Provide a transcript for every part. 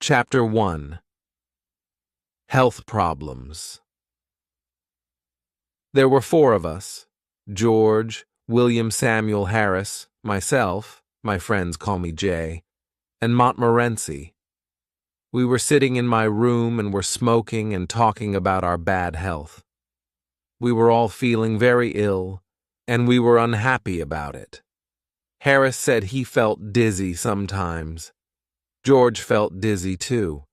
Chapter 1. Health Problems. There were 4 of us: George, William Samuel Harris, myself, my friends call me Jay, and Montmorency. We were sitting in my room and were smoking and talking about our bad health. We were all feeling very ill, and we were unhappy about it. Harris said he felt dizzy sometimes. George felt dizzy too.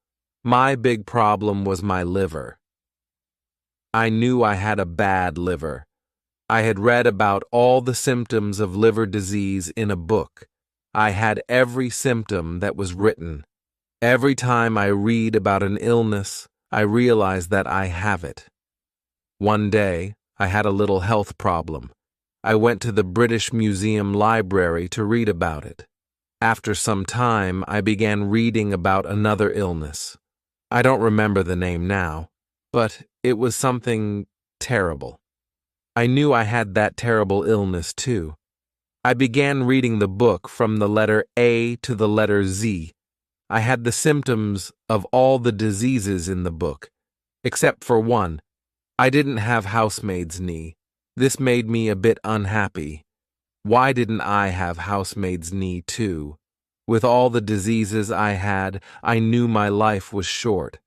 My big problem was my liver. I knew I had a bad liver. I had read about all the symptoms of liver disease in a book. I had every symptom that was written. Every time I read about an illness, I realize that I have it. One day, I had a little health problem. I went to the British Museum library to read about it. After some time, I began reading about another illness. I don't remember the name now, but it was something terrible. I knew I had that terrible illness too. I began reading the book from the letter A to the letter Z. I had the symptoms of all the diseases in the book, except for one. I didn't have housemaid's knee. This made me a bit unhappy. Why didn't I have housemaid's knee too? With all the diseases I had, I knew my life was short.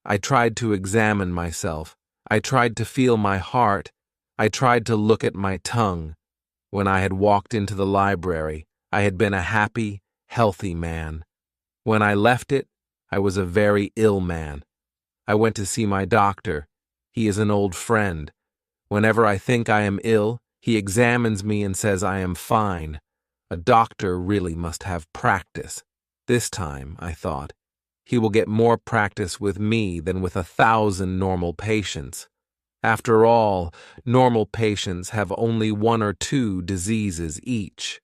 I tried to examine myself. I tried to feel my heart. I tried to look at my tongue. When I had walked into the library, I had been a happy, healthy man. When I left it, I was a very ill man. I went to see my doctor. He is an old friend. Whenever I think I am ill, he examines me and says I am fine. A doctor really must have practice. This time, I thought, he will get more practice with me than with 1,000 normal patients. After all, normal patients have only 1 or 2 diseases each.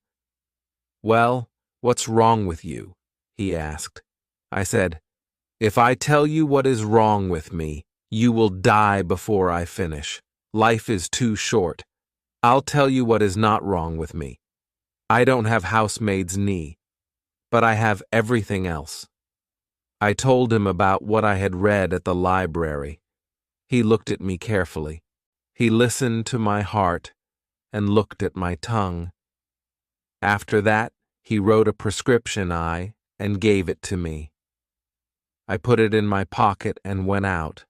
"Well, what's wrong with you?" he asked. I said, "If I tell you what is wrong with me, you will die before I finish. Life is too short. I'll tell you what is not wrong with me. I don't have housemaid's knee, but I have everything else." I told him about what I had read at the library. He looked at me carefully. He listened to my heart and looked at my tongue. After that, he wrote a prescription and gave it to me. I put it in my pocket and went out.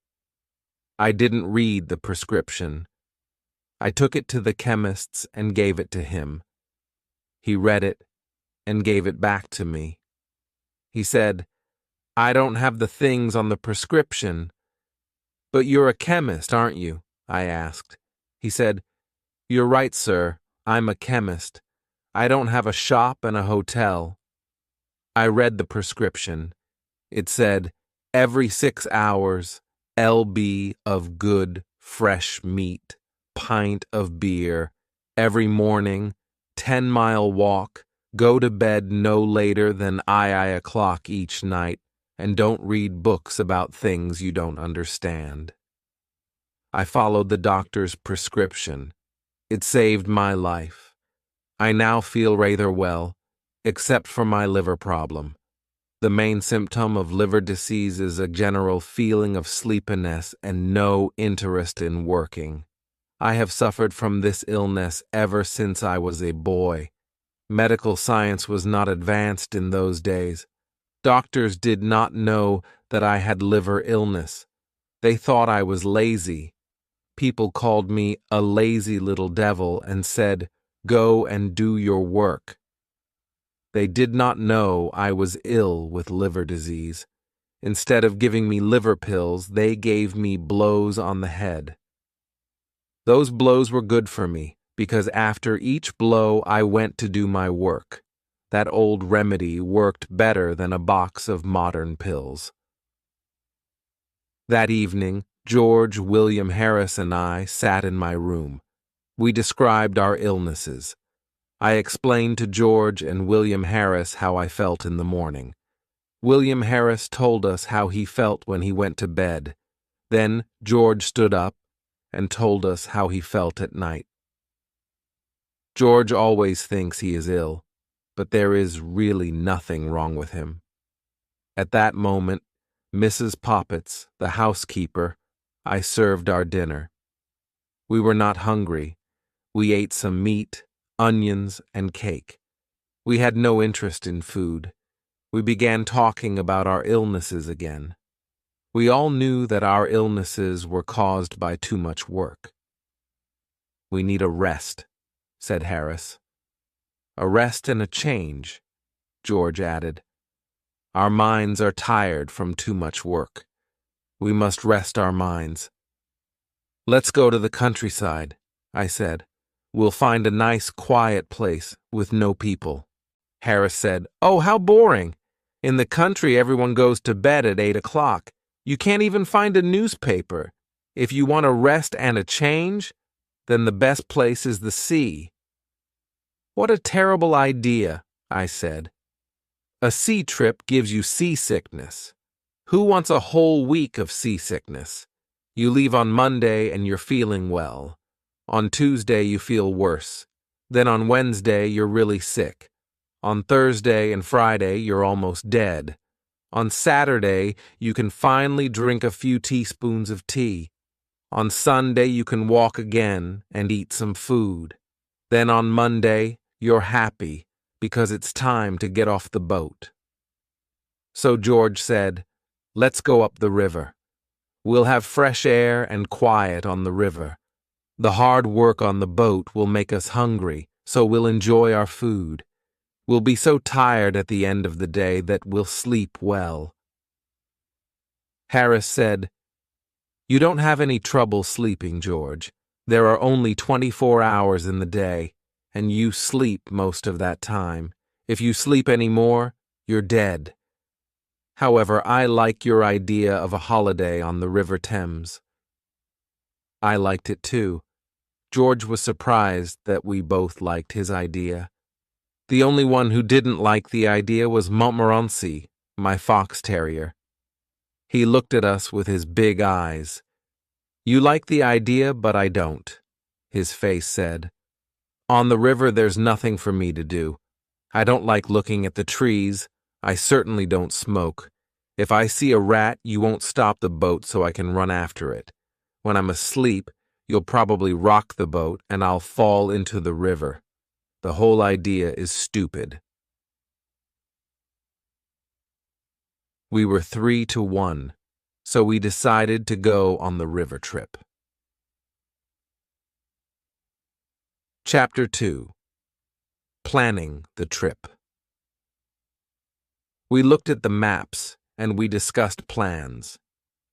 I didn't read the prescription. I took it to the chemist's and gave it to him. He read it and gave it back to me. He said, "I don't have the things on the prescription." "But you're a chemist, aren't you?" I asked. He said, "You're right, sir. I'm a chemist. I don't have a shop and a hotel." I read the prescription. It said, every 6 hours, lb of good, fresh meat, pint of beer, every morning, 10-mile walk, go to bed no later than I o'clock each night, and don't read books about things you don't understand. I followed the doctor's prescription. It saved my life. I now feel rather well, except for my liver problem. The main symptom of liver disease is a general feeling of sleepiness and no interest in working. I have suffered from this illness ever since I was a boy. Medical science was not advanced in those days. Doctors did not know that I had liver illness. They thought I was lazy. People called me a lazy little devil and said, "Go and do your work." They did not know I was ill with liver disease. Instead of giving me liver pills, they gave me blows on the head. Those blows were good for me, because after each blow I went to do my work. That old remedy worked better than a box of modern pills. That evening, George, William Harris, and I sat in my room. We described our illnesses. I explained to George and William Harris how I felt in the morning. William Harris told us how he felt when he went to bed. Then George stood up and told us how he felt at night. George always thinks he is ill, but there is really nothing wrong with him. At that moment, Mrs. Poppets, the housekeeper, I served our dinner. We were not hungry. We ate some meat, onions, and cake. We had no interest in food. We began talking about our illnesses again. We all knew that our illnesses were caused by too much work. "We need a rest," said Harris. "A rest and a change," George added. "Our minds are tired from too much work. We must rest our minds." "Let's go to the countryside," I said. "We'll find a nice, quiet place with no people." Harris said, "Oh, how boring! In the country, everyone goes to bed at 8 o'clock. You can't even find a newspaper. If you want a rest and a change, then the best place is the sea." "What a terrible idea," I said. "A sea trip gives you seasickness. Who wants a whole week of seasickness? You leave on Monday and you're feeling well. On Tuesday you feel worse. Then on Wednesday you're really sick. On Thursday and Friday you're almost dead. On Saturday you can finally drink a few teaspoons of tea. On Sunday you can walk again and eat some food. Then on Monday you're happy because it's time to get off the boat." So George said, "Let's go up the river. We'll have fresh air and quiet on the river. The hard work on the boat will make us hungry, so we'll enjoy our food. We'll be so tired at the end of the day that we'll sleep well." Harris said, "You don't have any trouble sleeping, George. There are only 24 hours in the day, and you sleep most of that time. If you sleep any more, you're dead. However, I like your idea of a holiday on the River Thames." I liked it too. George was surprised that we both liked his idea. The only one who didn't like the idea was Montmorency, my fox terrier. He looked at us with his big eyes. "You like the idea, but I don't," his face said. "On the river there's nothing for me to do. I don't like looking at the trees. I certainly don't smoke. If I see a rat, you won't stop the boat so I can run after it. When I'm asleep, you'll probably rock the boat and I'll fall into the river. The whole idea is stupid." We were 3-1, so we decided to go on the river trip. Chapter 2. Planning the trip. We looked at the maps and we discussed plans.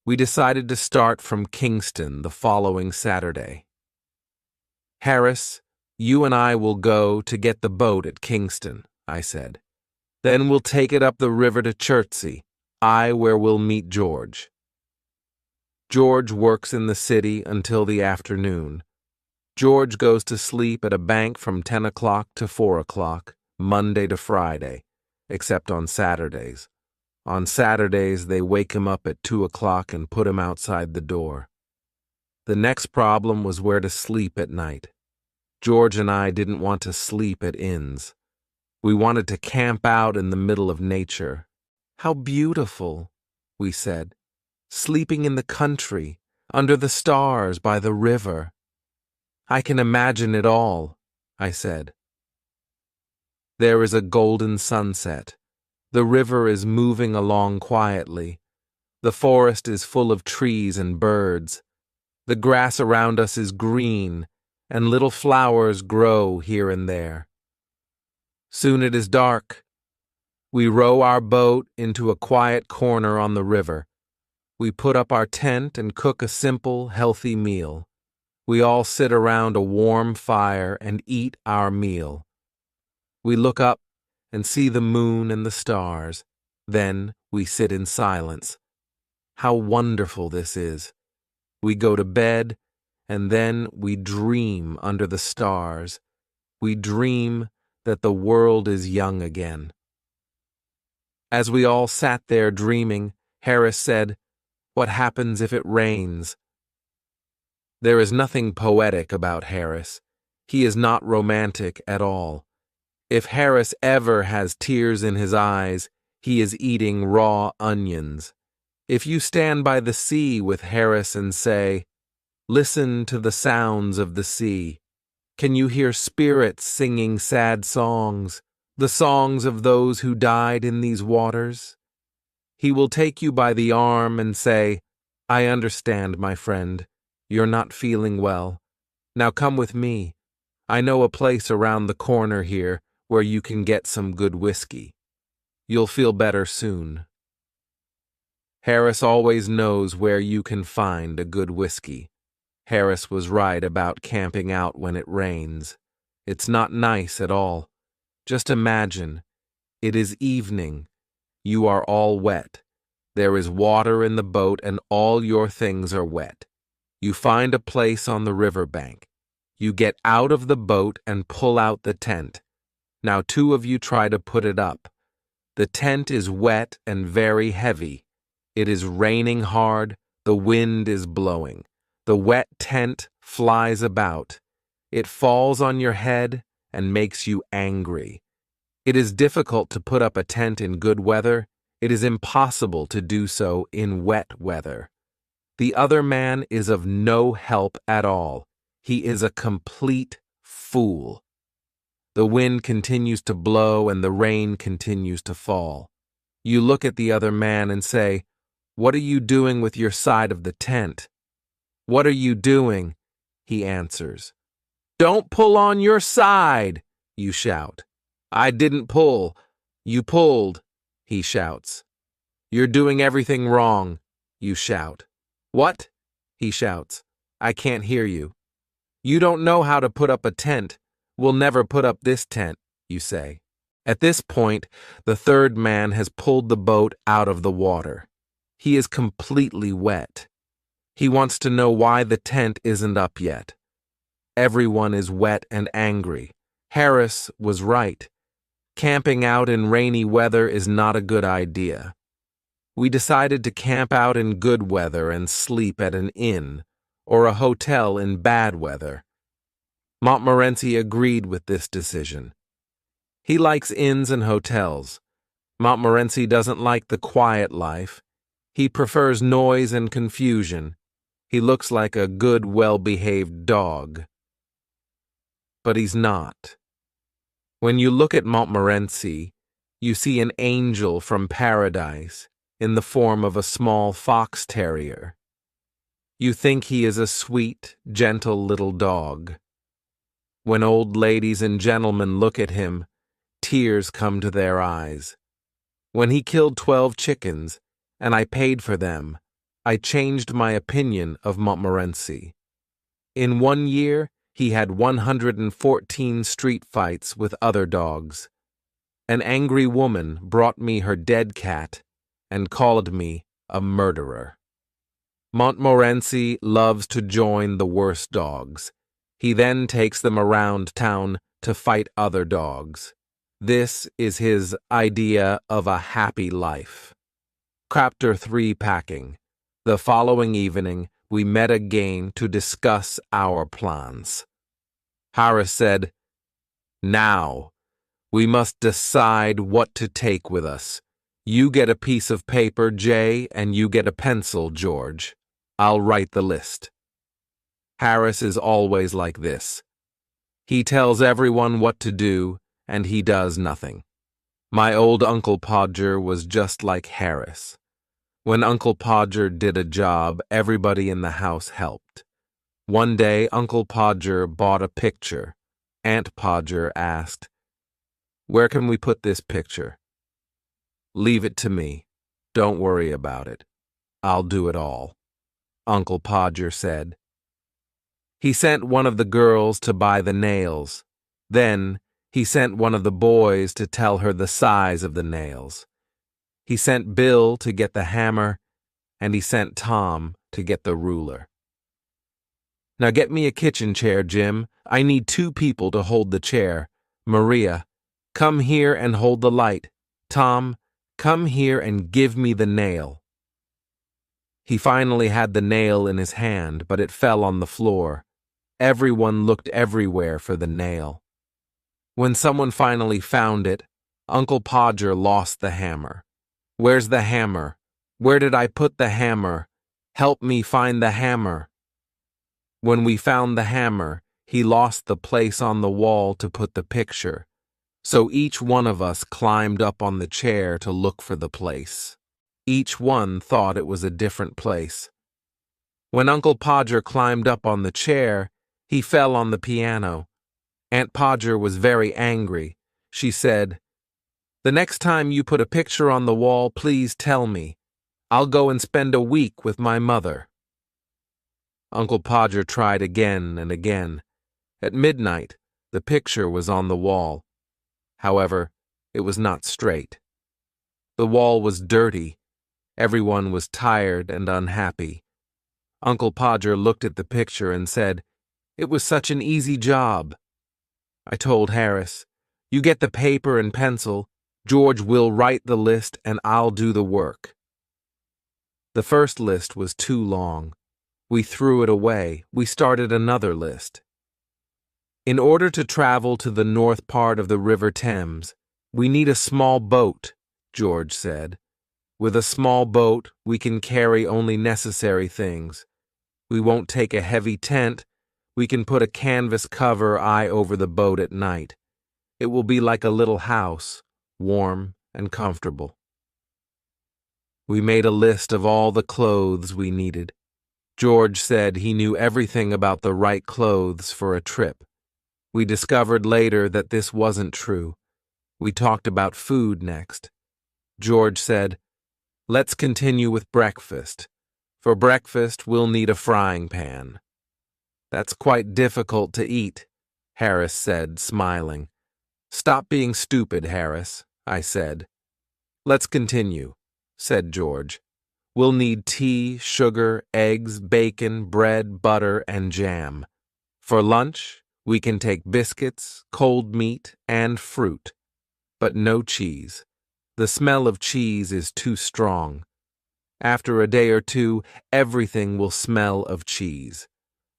We decided to start from Kingston the following Saturday. "Harris, you and I will go to get the boat at Kingston," I said. "Then we'll take it up the river to Chertsey, where we'll meet George." George works in the city until the afternoon. George goes to sleep at a bank from 10 o'clock to 4 o'clock, Monday to Friday, except on Saturdays. On Saturdays, they wake him up at 2 o'clock and put him outside the door. The next problem was where to sleep at night. George and I didn't want to sleep at inns. We wanted to camp out in the middle of nature. "How beautiful," we said. "Sleeping in the country, under the stars by the river." "I can imagine it all," I said. There is a golden sunset. The river is moving along quietly. The forest is full of trees and birds. The grass around us is green, and little flowers grow here and there. Soon it is dark. We row our boat into a quiet corner on the river. We put up our tent and cook a simple, healthy meal. We all sit around a warm fire and eat our meal. We look up and see the moon and the stars. Then we sit in silence. How wonderful this is. We go to bed, and then we dream under the stars. We dream that the world is young again. As we all sat there dreaming, Harris said, "What happens if it rains?" There is nothing poetic about Harris. He is not romantic at all. If Harris ever has tears in his eyes, He is eating raw onions. If you stand by the sea with Harris and say, "Listen to the sounds of the sea," can you hear spirits singing sad songs, the songs of those who died in these waters? He will take you by the arm and say, "I understand, my friend. You're not feeling well. Now come with me. I know a place around the corner here where you can get some good whiskey. You'll feel better soon." Harris always knows where you can find a good whiskey. Harris was right about camping out when it rains. It's not nice at all. Just imagine, it is evening. You are all wet. There is water in the boat and all your things are wet. You find a place on the riverbank. You get out of the boat and pull out the tent. Now 2 of you try to put it up. The tent is wet and very heavy. It is raining hard. The wind is blowing. The wet tent flies about. It falls on your head and makes you angry. It is difficult to put up a tent in good weather. It is impossible to do so in wet weather. The other man is of no help at all. He is a complete fool. The wind continues to blow and the rain continues to fall. You look at the other man and say, "What are you doing with your side of the tent?" "What are you doing?" he answers. "Don't pull on your side," you shout. "I didn't pull. You pulled," he shouts. "You're doing everything wrong," you shout. "What?" he shouts. "I can't hear you." "You don't know how to put up a tent. We'll never put up this tent," you say. At this point, the third man has pulled the boat out of the water. He is completely wet. He wants to know why the tent isn't up yet. Everyone is wet and angry. Harris was right. Camping out in rainy weather is not a good idea. We decided to camp out in good weather and sleep at an inn or a hotel in bad weather. Montmorency agreed with this decision. He likes inns and hotels. Montmorency doesn't like the quiet life. He prefers noise and confusion. He looks like a good, well-behaved dog. But he's not. When you look at Montmorency, you see an angel from paradise in the form of a small fox terrier. You think he is a sweet, gentle little dog. When old ladies and gentlemen look at him, tears come to their eyes. When he killed 12 chickens, and I paid for them, I changed my opinion of Montmorency. In 1 year, he had 114 street fights with other dogs. An angry woman brought me her dead cat and called me a murderer. Montmorency loves to join the worst dogs. He then takes them around town to fight other dogs. This is his idea of a happy life. Chapter 3 Packing. The following evening, we met again to discuss our plans. Harris said, "Now, we must decide what to take with us. You get a piece of paper, Jay, and you get a pencil, George. I'll write the list." Harris is always like this. He tells everyone what to do, and he does nothing. My old Uncle Podger was just like Harris. When Uncle Podger did a job, everybody in the house helped. One day, Uncle Podger bought a picture. Aunt Podger asked, "Where can we put this picture?" "Leave it to me. Don't worry about it. I'll do it all," Uncle Podger said. He sent one of the girls to buy the nails. Then, he sent one of the boys to tell her the size of the nails. He sent Bill to get the hammer, and he sent Tom to get the ruler. "Now get me a kitchen chair, Jim. I need 2 people to hold the chair. Maria, come here and hold the light. Tom, come here and give me the nail." He finally had the nail in his hand, but it fell on the floor. Everyone looked everywhere for the nail. When someone finally found it, Uncle Podger lost the hammer. Where's the hammer? Where did I put the hammer? Help me find the hammer. When we found the hammer, he lost the place on the wall to put the picture, so each one of us climbed up on the chair to look for the place. Each one thought it was a different place. When Uncle Podger climbed up on the chair, he fell on the piano. Aunt Podger was very angry. She said, "The next time you put a picture on the wall, please tell me. I'll go and spend a week with my mother." Uncle Podger tried again and again. At midnight, the picture was on the wall. However, it was not straight. The wall was dirty. Everyone was tired and unhappy. Uncle Podger looked at the picture and said, "It was such an easy job." I told Harris, "You get the paper and pencil. George will write the list and I'll do the work." The first list was too long. We threw it away. We started another list. In order to travel to the north part of the River Thames, we need a small boat, George said. With a small boat, we can carry only necessary things. We won't take a heavy tent. We can put a canvas cover over the boat at night. It will be like a little house, warm and comfortable. We made a list of all the clothes we needed. George said he knew everything about the right clothes for a trip. We discovered later that this wasn't true. We talked about food next. George said, "Let's continue with breakfast. For breakfast, we'll need a frying pan." "That's quite difficult to eat," Harris said, smiling. "Stop being stupid, Harris," I said. "Let's continue," said George. "We'll need tea, sugar, eggs, bacon, bread, butter, and jam. For lunch, we can take biscuits, cold meat, and fruit, but no cheese. The smell of cheese is too strong. After a day or two, everything will smell of cheese.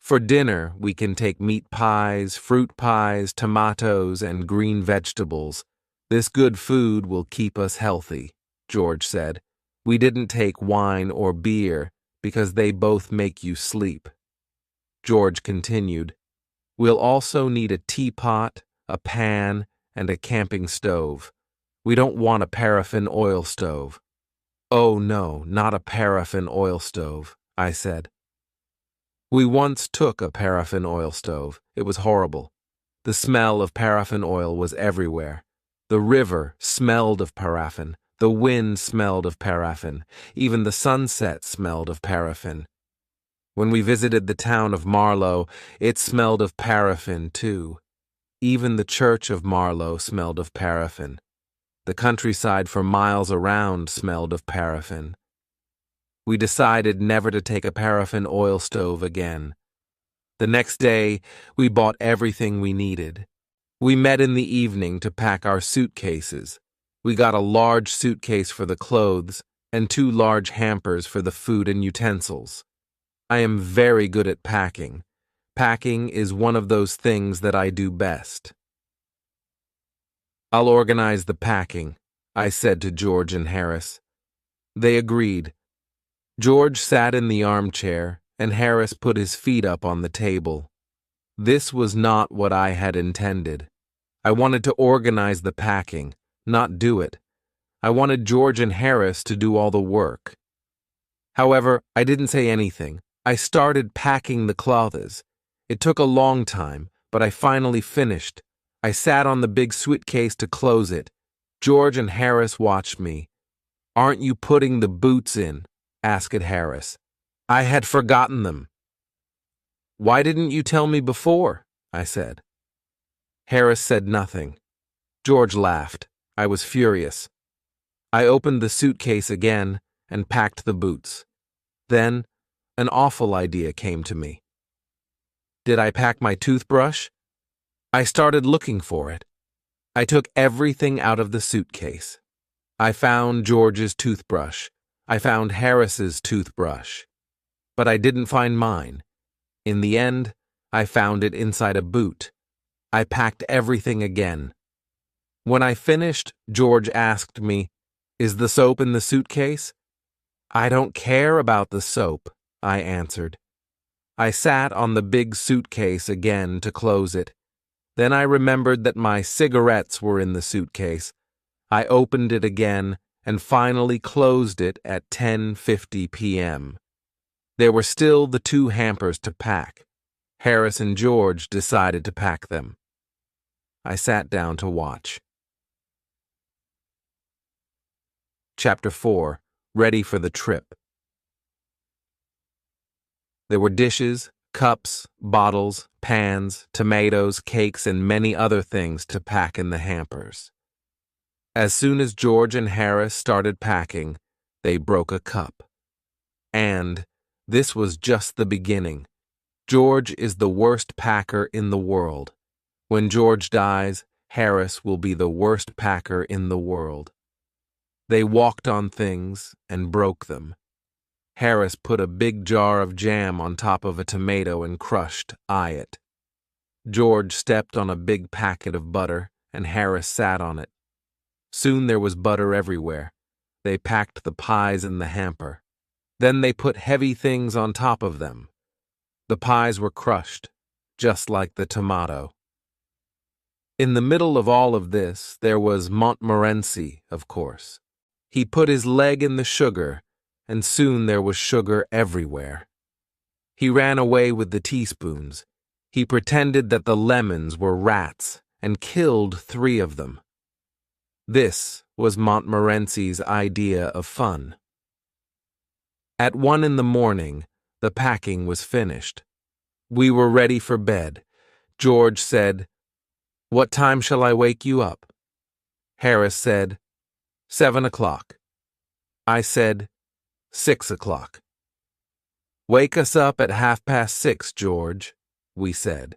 For dinner, we can take meat pies, fruit pies, tomatoes, and green vegetables. This good food will keep us healthy," George said. "We didn't take wine or beer because they both make you sleep." George continued, "We'll also need a teapot, a pan, and a camping stove. We don't want a paraffin oil stove." "Oh no, not a paraffin oil stove," I said. We once took a paraffin oil stove. It was horrible. The smell of paraffin oil was everywhere. The river smelled of paraffin. The wind smelled of paraffin. Even the sunset smelled of paraffin. When we visited the town of Marlow, it smelled of paraffin too. Even the church of Marlow smelled of paraffin. The countryside for miles around smelled of paraffin. We decided never to take a paraffin oil stove again. The next day, we bought everything we needed. We met in the evening to pack our suitcases. We got a large suitcase for the clothes and 2 large hampers for the food and utensils. I am very good at packing. Packing is one of those things that I do best. "I'll organize the packing," I said to George and Harris. They agreed. George sat in the armchair, and Harris put his feet up on the table. This was not what I had intended. I wanted to organize the packing, not do it. I wanted George and Harris to do all the work. However, I didn't say anything. I started packing the clothes. It took a long time, but I finally finished. I sat on the big suitcase to close it. George and Harris watched me. "Aren't you putting the boots in?" asked Harris. "I had forgotten them." "Why didn't you tell me before?" I said. Harris said nothing. George laughed. I was furious. I opened the suitcase again and packed the boots. Then, an awful idea came to me. Did I pack my toothbrush? I started looking for it. I took everything out of the suitcase. I found George's toothbrush. I found Harris's toothbrush. But I didn't find mine. In the end, I found it inside a boot. I packed everything again. When I finished, George asked me, Is the soap in the suitcase? I don't care about the soap, I answered. I sat on the big suitcase again to close it. Then I remembered that my cigarettes were in the suitcase. I opened it again and finally closed it at 10:50 p.m. There were still the 2 hampers to pack. Harris and George decided to pack them. I sat down to watch. Chapter 4. Ready for the trip. There were dishes, cups, bottles, pans, tomatoes, cakes, and many other things to pack in the hampers. As soon as George and Harris started packing, they broke a cup. And this was just the beginning. George is the worst packer in the world. When George dies, Harris will be the worst packer in the world. They walked on things and broke them. Harris put a big jar of jam on top of a tomato and crushed it. George stepped on a big packet of butter, and Harris sat on it. Soon there was butter everywhere. They packed the pies in the hamper. Then they put heavy things on top of them. The pies were crushed, just like the tomato. In the middle of all of this, there was Montmorency, of course. He put his leg in the sugar, and soon there was sugar everywhere. He ran away with the teaspoons. He pretended that the lemons were rats and killed 3 of them. This was Montmorency's idea of fun. At 1 in the morning, the packing was finished. We were ready for bed. George said, "What time shall I wake you up?" Harris said, 7 o'clock. I said, 6 o'clock. "Wake us up at 6:30, George," we said.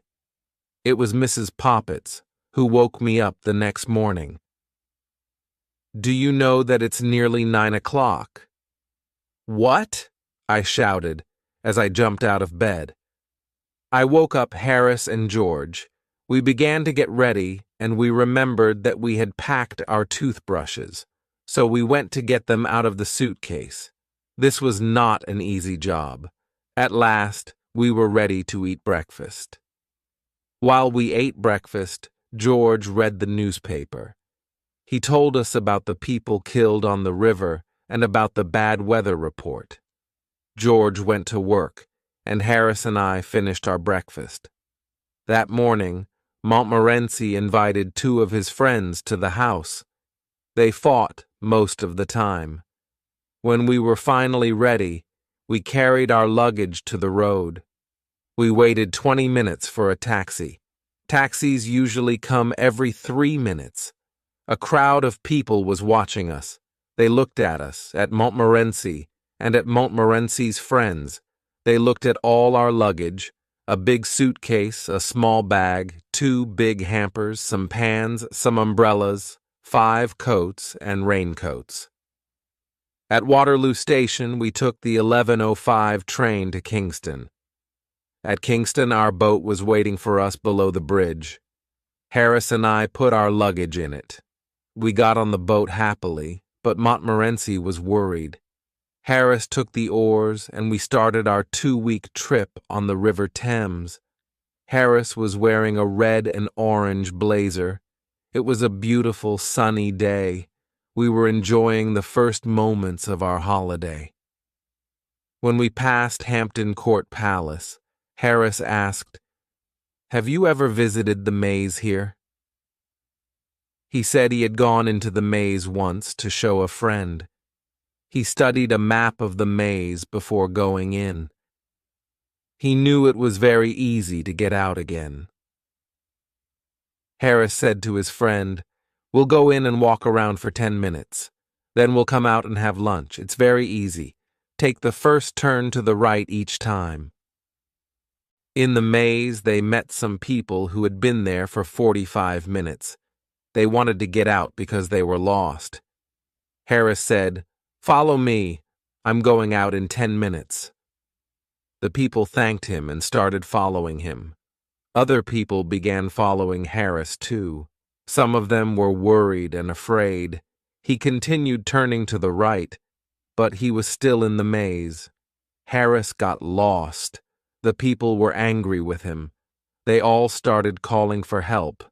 It was Mrs. Poppets who woke me up the next morning. "Do you know that it's nearly 9 o'clock?" "What?" I shouted as I jumped out of bed. I woke up Harris and George. We began to get ready, and we remembered that we had packed our toothbrushes, so we went to get them out of the suitcase. This was not an easy job. At last, we were ready to eat breakfast. While we ate breakfast, George read the newspaper. He told us about the people killed on the river and about the bad weather report. George went to work, and Harris and I finished our breakfast. That morning, Montmorency invited 2 of his friends to the house. They fought most of the time. When we were finally ready, we carried our luggage to the road. We waited 20 minutes for a taxi. Taxis usually come every 3 minutes. A crowd of people was watching us. They looked at us, at Montmorency, and at Montmorency's friends. They looked at all our luggage, a big suitcase, a small bag, 2 big hampers, some pans, some umbrellas, 5 coats and raincoats. At Waterloo Station, we took the 11:05 train to Kingston. At Kingston, our boat was waiting for us below the bridge. Harris and I put our luggage in it. We got on the boat happily, but Montmorency was worried. Harris took the oars, and we started our 2-week trip on the River Thames. Harris was wearing a red and orange blazer. It was a beautiful, sunny day. We were enjoying the first moments of our holiday. When we passed Hampton Court Palace, Harris asked, "Have you ever visited the maze here?" He said he had gone into the maze once to show a friend. He studied a map of the maze before going in. He knew it was very easy to get out again. Harris said to his friend, "We'll go in and walk around for 10 minutes. Then we'll come out and have lunch. It's very easy. Take the first turn to the right each time." In the maze, they met some people who had been there for 45 minutes. They wanted to get out because they were lost. Harris said, "Follow me. I'm going out in 10 minutes." The people thanked him and started following him. Other people began following Harris too. Some of them were worried and afraid. He continued turning to the right, but he was still in the maze. Harris got lost. The people were angry with him. They all started calling for help.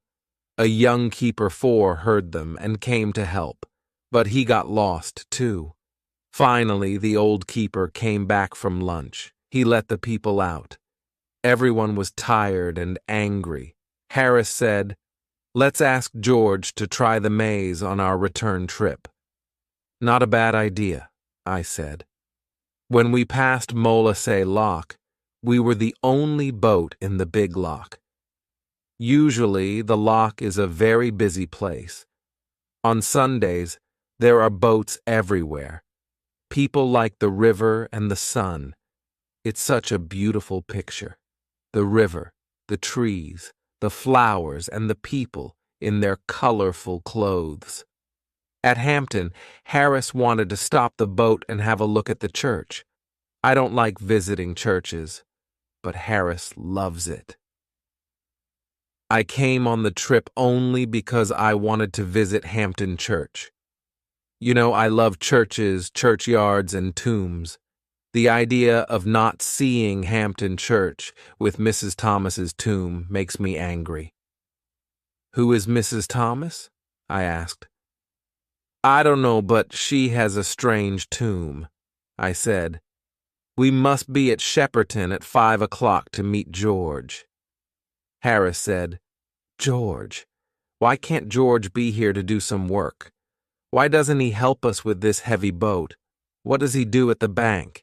A young keeper 4 heard them and came to help, but he got lost too. Finally, the old keeper came back from lunch. He let the people out. Everyone was tired and angry. Harris said, "Let's ask George to try the maze on our return trip." "Not a bad idea," I said. When we passed Molasay Lock, we were the only boat in the big lock. Usually, the lock is a very busy place. On Sundays, there are boats everywhere. People like the river and the sun. It's such a beautiful picture. The river, the trees, the flowers, and the people in their colorful clothes. At Hampton, Harris wanted to stop the boat and have a look at the church. I don't like visiting churches, but Harris loves it. I came on the trip only because I wanted to visit Hampton Church. You know, I love churches, churchyards, and tombs. The idea of not seeing Hampton Church with Mrs. Thomas's tomb makes me angry. "Who is Mrs. Thomas?" I asked. "I don't know, but she has a strange tomb," I said. "We must be at Shepperton at 5 o'clock to meet George." Harris said, "George? Why can't George be here to do some work? Why doesn't he help us with this heavy boat? What does he do at the bank?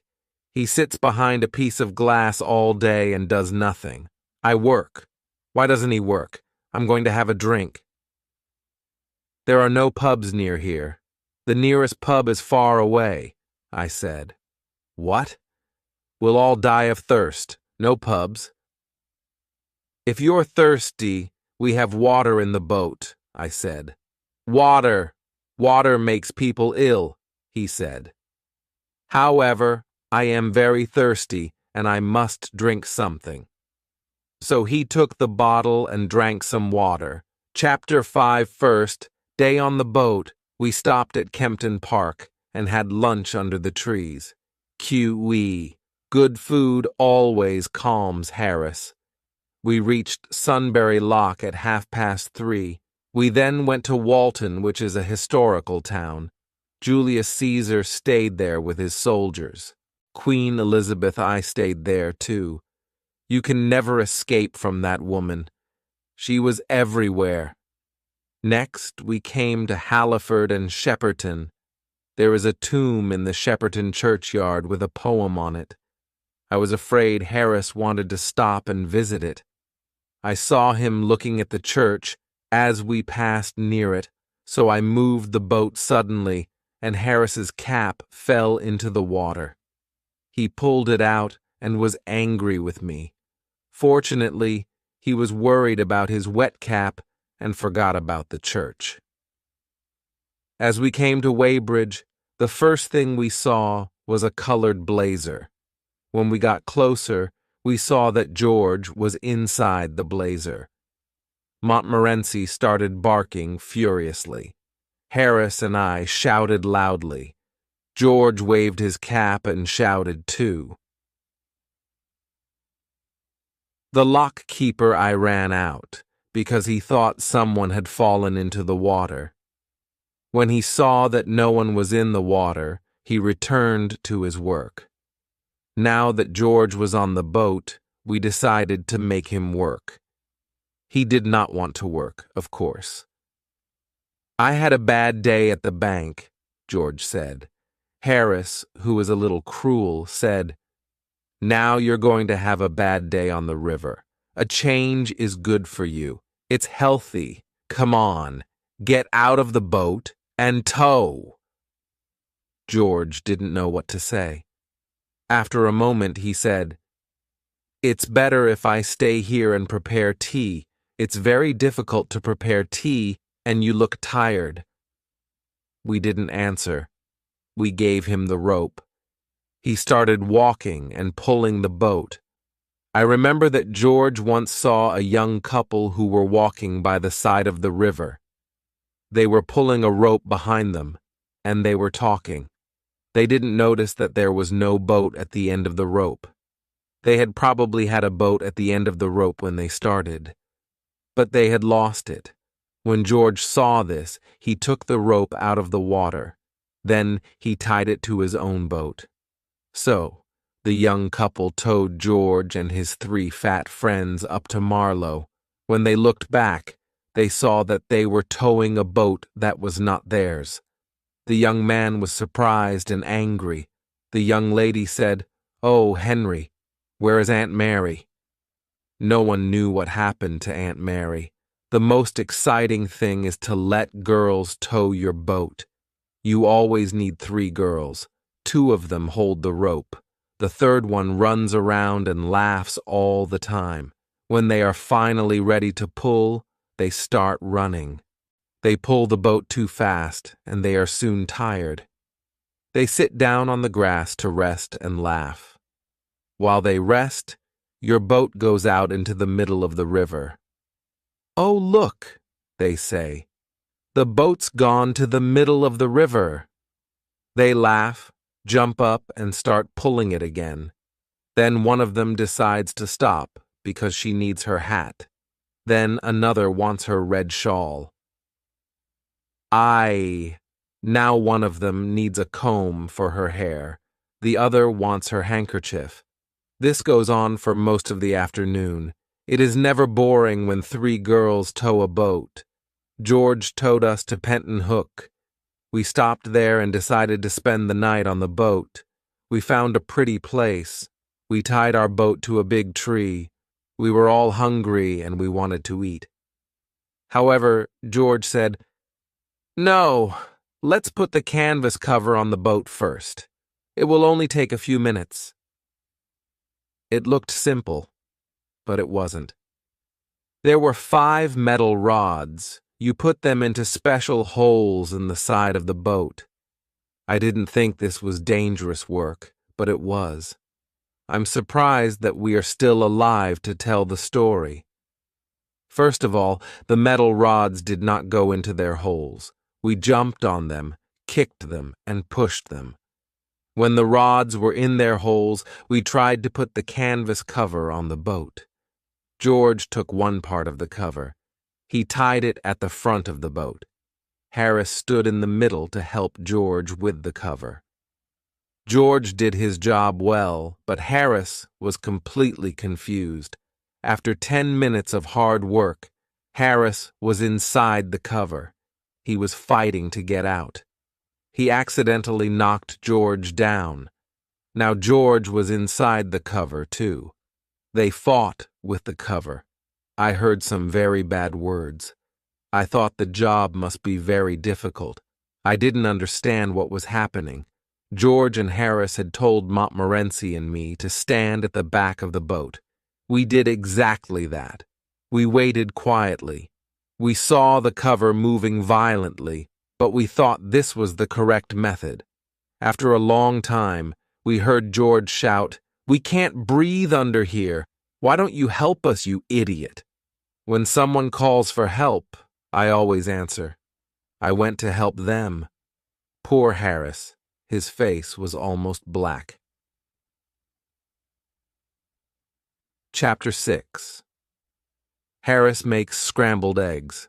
He sits behind a piece of glass all day and does nothing. I work. Why doesn't he work? I'm going to have a drink." "There are no pubs near here. The nearest pub is far away," I said. "What? We'll all die of thirst. No pubs." "If you're thirsty, we have water in the boat," I said. "Water! Water makes people ill," he said. "However, I am very thirsty, and I must drink something." So he took the bottle and drank some water. Chapter 5 First day on the boat, we stopped at Kempton Park and had lunch under the trees. QE. Good food always calms Harris. We reached Sunbury Lock at 3:30. We then went to Walton, which is a historical town. Julius Caesar stayed there with his soldiers. Queen Elizabeth I stayed there too. You can never escape from that woman. She was everywhere. Next, we came to Halliford and Shepperton. There is a tomb in the Shepperton churchyard with a poem on it. I was afraid Harris wanted to stop and visit it. I saw him looking at the church as we passed near it, so I moved the boat suddenly, and Harris's cap fell into the water. He pulled it out and was angry with me. Fortunately, he was worried about his wet cap and forgot about the church. As we came to Weybridge, the first thing we saw was a colored blazer. When we got closer, we saw that George was inside the blazer. Montmorency started barking furiously. Harris and I shouted loudly. George waved his cap and shouted too. The lock keeper I ran out, because he thought someone had fallen into the water. When he saw that no one was in the water, he returned to his work. Now that George was on the boat, we decided to make him work. He did not want to work, of course. "I had a bad day at the bank," George said. Harris, who was a little cruel, said, "Now you're going to have a bad day on the river. A change is good for you. It's healthy. Come on, get out of the boat and tow." George didn't know what to say. After a moment, he said, "It's better if I stay here and prepare tea. It's very difficult to prepare tea, and you look tired." We didn't answer. We gave him the rope. He started walking and pulling the boat. I remember that George once saw a young couple who were walking by the side of the river. They were pulling a rope behind them. and they were talking. They didn't notice that there was no boat at the end of the rope. They had probably had a boat at the end of the rope when they started. But they had lost it. When George saw this, he took the rope out of the water. Then he tied it to his own boat. So, the young couple towed George and his 3 fat friends up to Marlow. When they looked back, they saw that they were towing a boat that was not theirs. The young man was surprised and angry. The young lady said, "Oh, Henry, where is Aunt Mary?" No one knew what happened to Aunt Mary. The most exciting thing is to let girls tow your boat. You always need 3 girls. 2 of them hold the rope. The 3rd one runs around and laughs all the time. When they are finally ready to pull, they start running. They pull the boat too fast, and they are soon tired. They sit down on the grass to rest and laugh. While they rest, your boat goes out into the middle of the river. "Oh, look," they say. "The boat's gone to the middle of the river." They laugh, jump up, and start pulling it again. Then one of them decides to stop because she needs her hat. Then another wants her red shawl. Now one of them needs a comb for her hair. The other wants her handkerchief. This goes on for most of the afternoon. It is never boring when 3 girls tow a boat. George towed us to Penton Hook. We stopped there and decided to spend the night on the boat. We found a pretty place. We tied our boat to a big tree. We were all hungry and we wanted to eat. However, George said, "No, let's put the canvas cover on the boat first. It will only take a few minutes." It looked simple, but it wasn't. There were 5 metal rods. You put them into special holes in the side of the boat. I didn't think this was dangerous work, but it was. I'm surprised that we are still alive to tell the story. First of all, the metal rods did not go into their holes. We jumped on them, kicked them, and pushed them. When the rods were in their holes, we tried to put the canvas cover on the boat. George took one part of the cover. He tied it at the front of the boat. Harris stood in the middle to help George with the cover. George did his job well, but Harris was completely confused. After 10 minutes of hard work, Harris was inside the cover. He was fighting to get out. He accidentally knocked George down. Now George was inside the cover, too. They fought with the cover. I heard some very bad words. I thought the job must be very difficult. I didn't understand what was happening. George and Harris had told Montmorency and me to stand at the back of the boat. We did exactly that. We waited quietly. We saw the cover moving violently, but we thought this was the correct method. After a long time, we heard George shout, "We can't breathe under here. Why don't you help us, you idiot?" When someone calls for help, I always answer. I went to help them. Poor Harris. His face was almost black. Chapter 6. Harris makes scrambled eggs.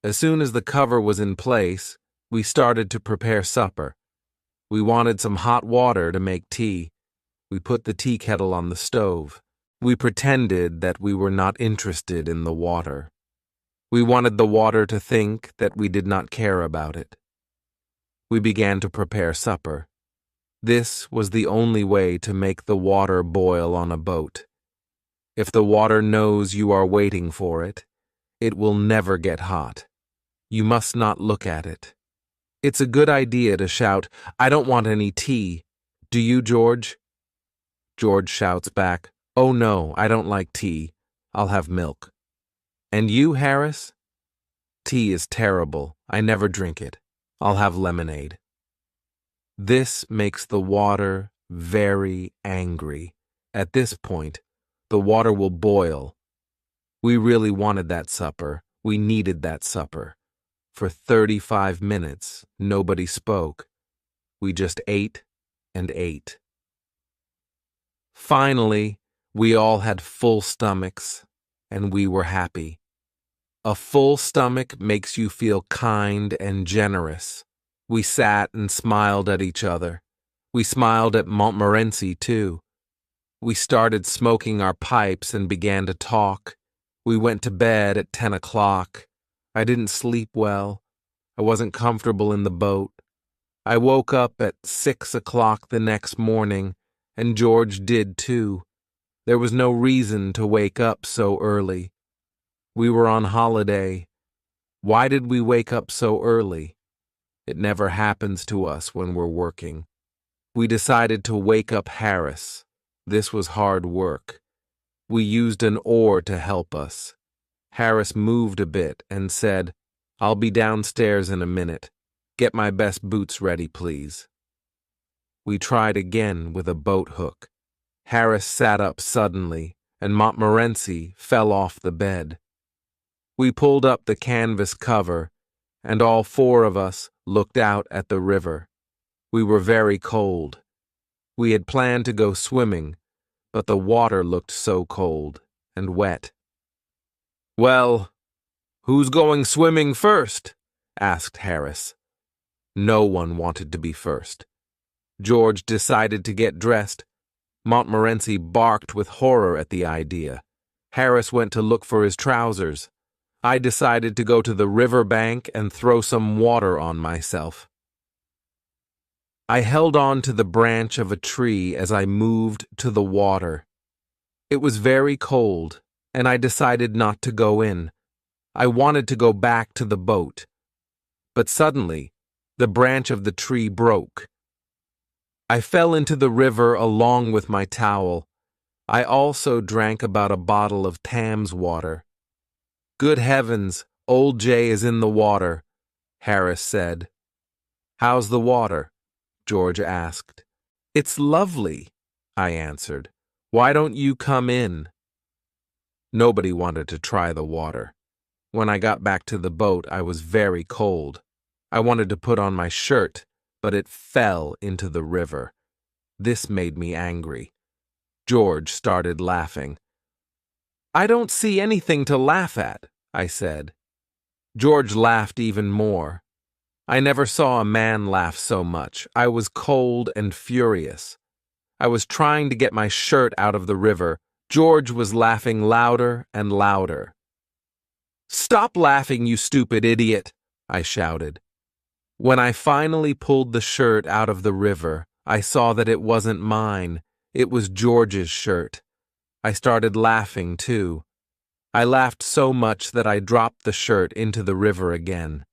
As soon as the cover was in place, we started to prepare supper. We wanted some hot water to make tea. We put the tea kettle on the stove. We pretended that we were not interested in the water. We wanted the water to think that we did not care about it. We began to prepare supper. This was the only way to make the water boil on a boat. If the water knows you are waiting for it, it will never get hot. You must not look at it. It's a good idea to shout, "I don't want any tea. Do you, George?" George shouts back, "Oh no, I don't like tea. I'll have milk." "And you, Harris?" "Tea is terrible. I never drink it. I'll have lemonade." This makes the water very angry. At this point, the water will boil. We really wanted that supper. We needed that supper. For 35 minutes, nobody spoke. We just ate and ate. Finally, we all had full stomachs, and we were happy. A full stomach makes you feel kind and generous. We sat and smiled at each other. We smiled at Montmorency, too. We started smoking our pipes and began to talk. We went to bed at 10 o'clock. I didn't sleep well. I wasn't comfortable in the boat. I woke up at 6 o'clock the next morning, and George did too. There was no reason to wake up so early. We were on holiday. Why did we wake up so early? It never happens to us when we're working. We decided to wake up Harris. This was hard work. We used an oar to help us. Harris moved a bit and said, "I'll be downstairs in a minute. Get my best boots ready, please." We tried again with a boat hook. Harris sat up suddenly, and Montmorency fell off the bed. We pulled up the canvas cover, and all four of us looked out at the river. We were very cold. We had planned to go swimming, but the water looked so cold and wet. "Well, who's going swimming first?" asked Harris. No one wanted to be first. George decided to get dressed. Montmorency barked with horror at the idea. Harris went to look for his trousers. I decided to go to the river bank and throw some water on myself. I held on to the branch of a tree as I moved to the water. It was very cold, and I decided not to go in. I wanted to go back to the boat. But suddenly, the branch of the tree broke. I fell into the river along with my towel. I also drank about a bottle of Thames water. "Good heavens, old Jay is in the water," Harris said. "How's the water?" George asked. "It's lovely," I answered. "Why don't you come in?" Nobody wanted to try the water. When I got back to the boat, I was very cold. I wanted to put on my shirt, but it fell into the river. This made me angry. George started laughing. "I don't see anything to laugh at," I said. George laughed even more. I never saw a man laugh so much. I was cold and furious. I was trying to get my shirt out of the river. George was laughing louder and louder. "Stop laughing, you stupid idiot," I shouted. When I finally pulled the shirt out of the river, I saw that it wasn't mine. It was George's shirt. I started laughing, too. I laughed so much that I dropped the shirt into the river again.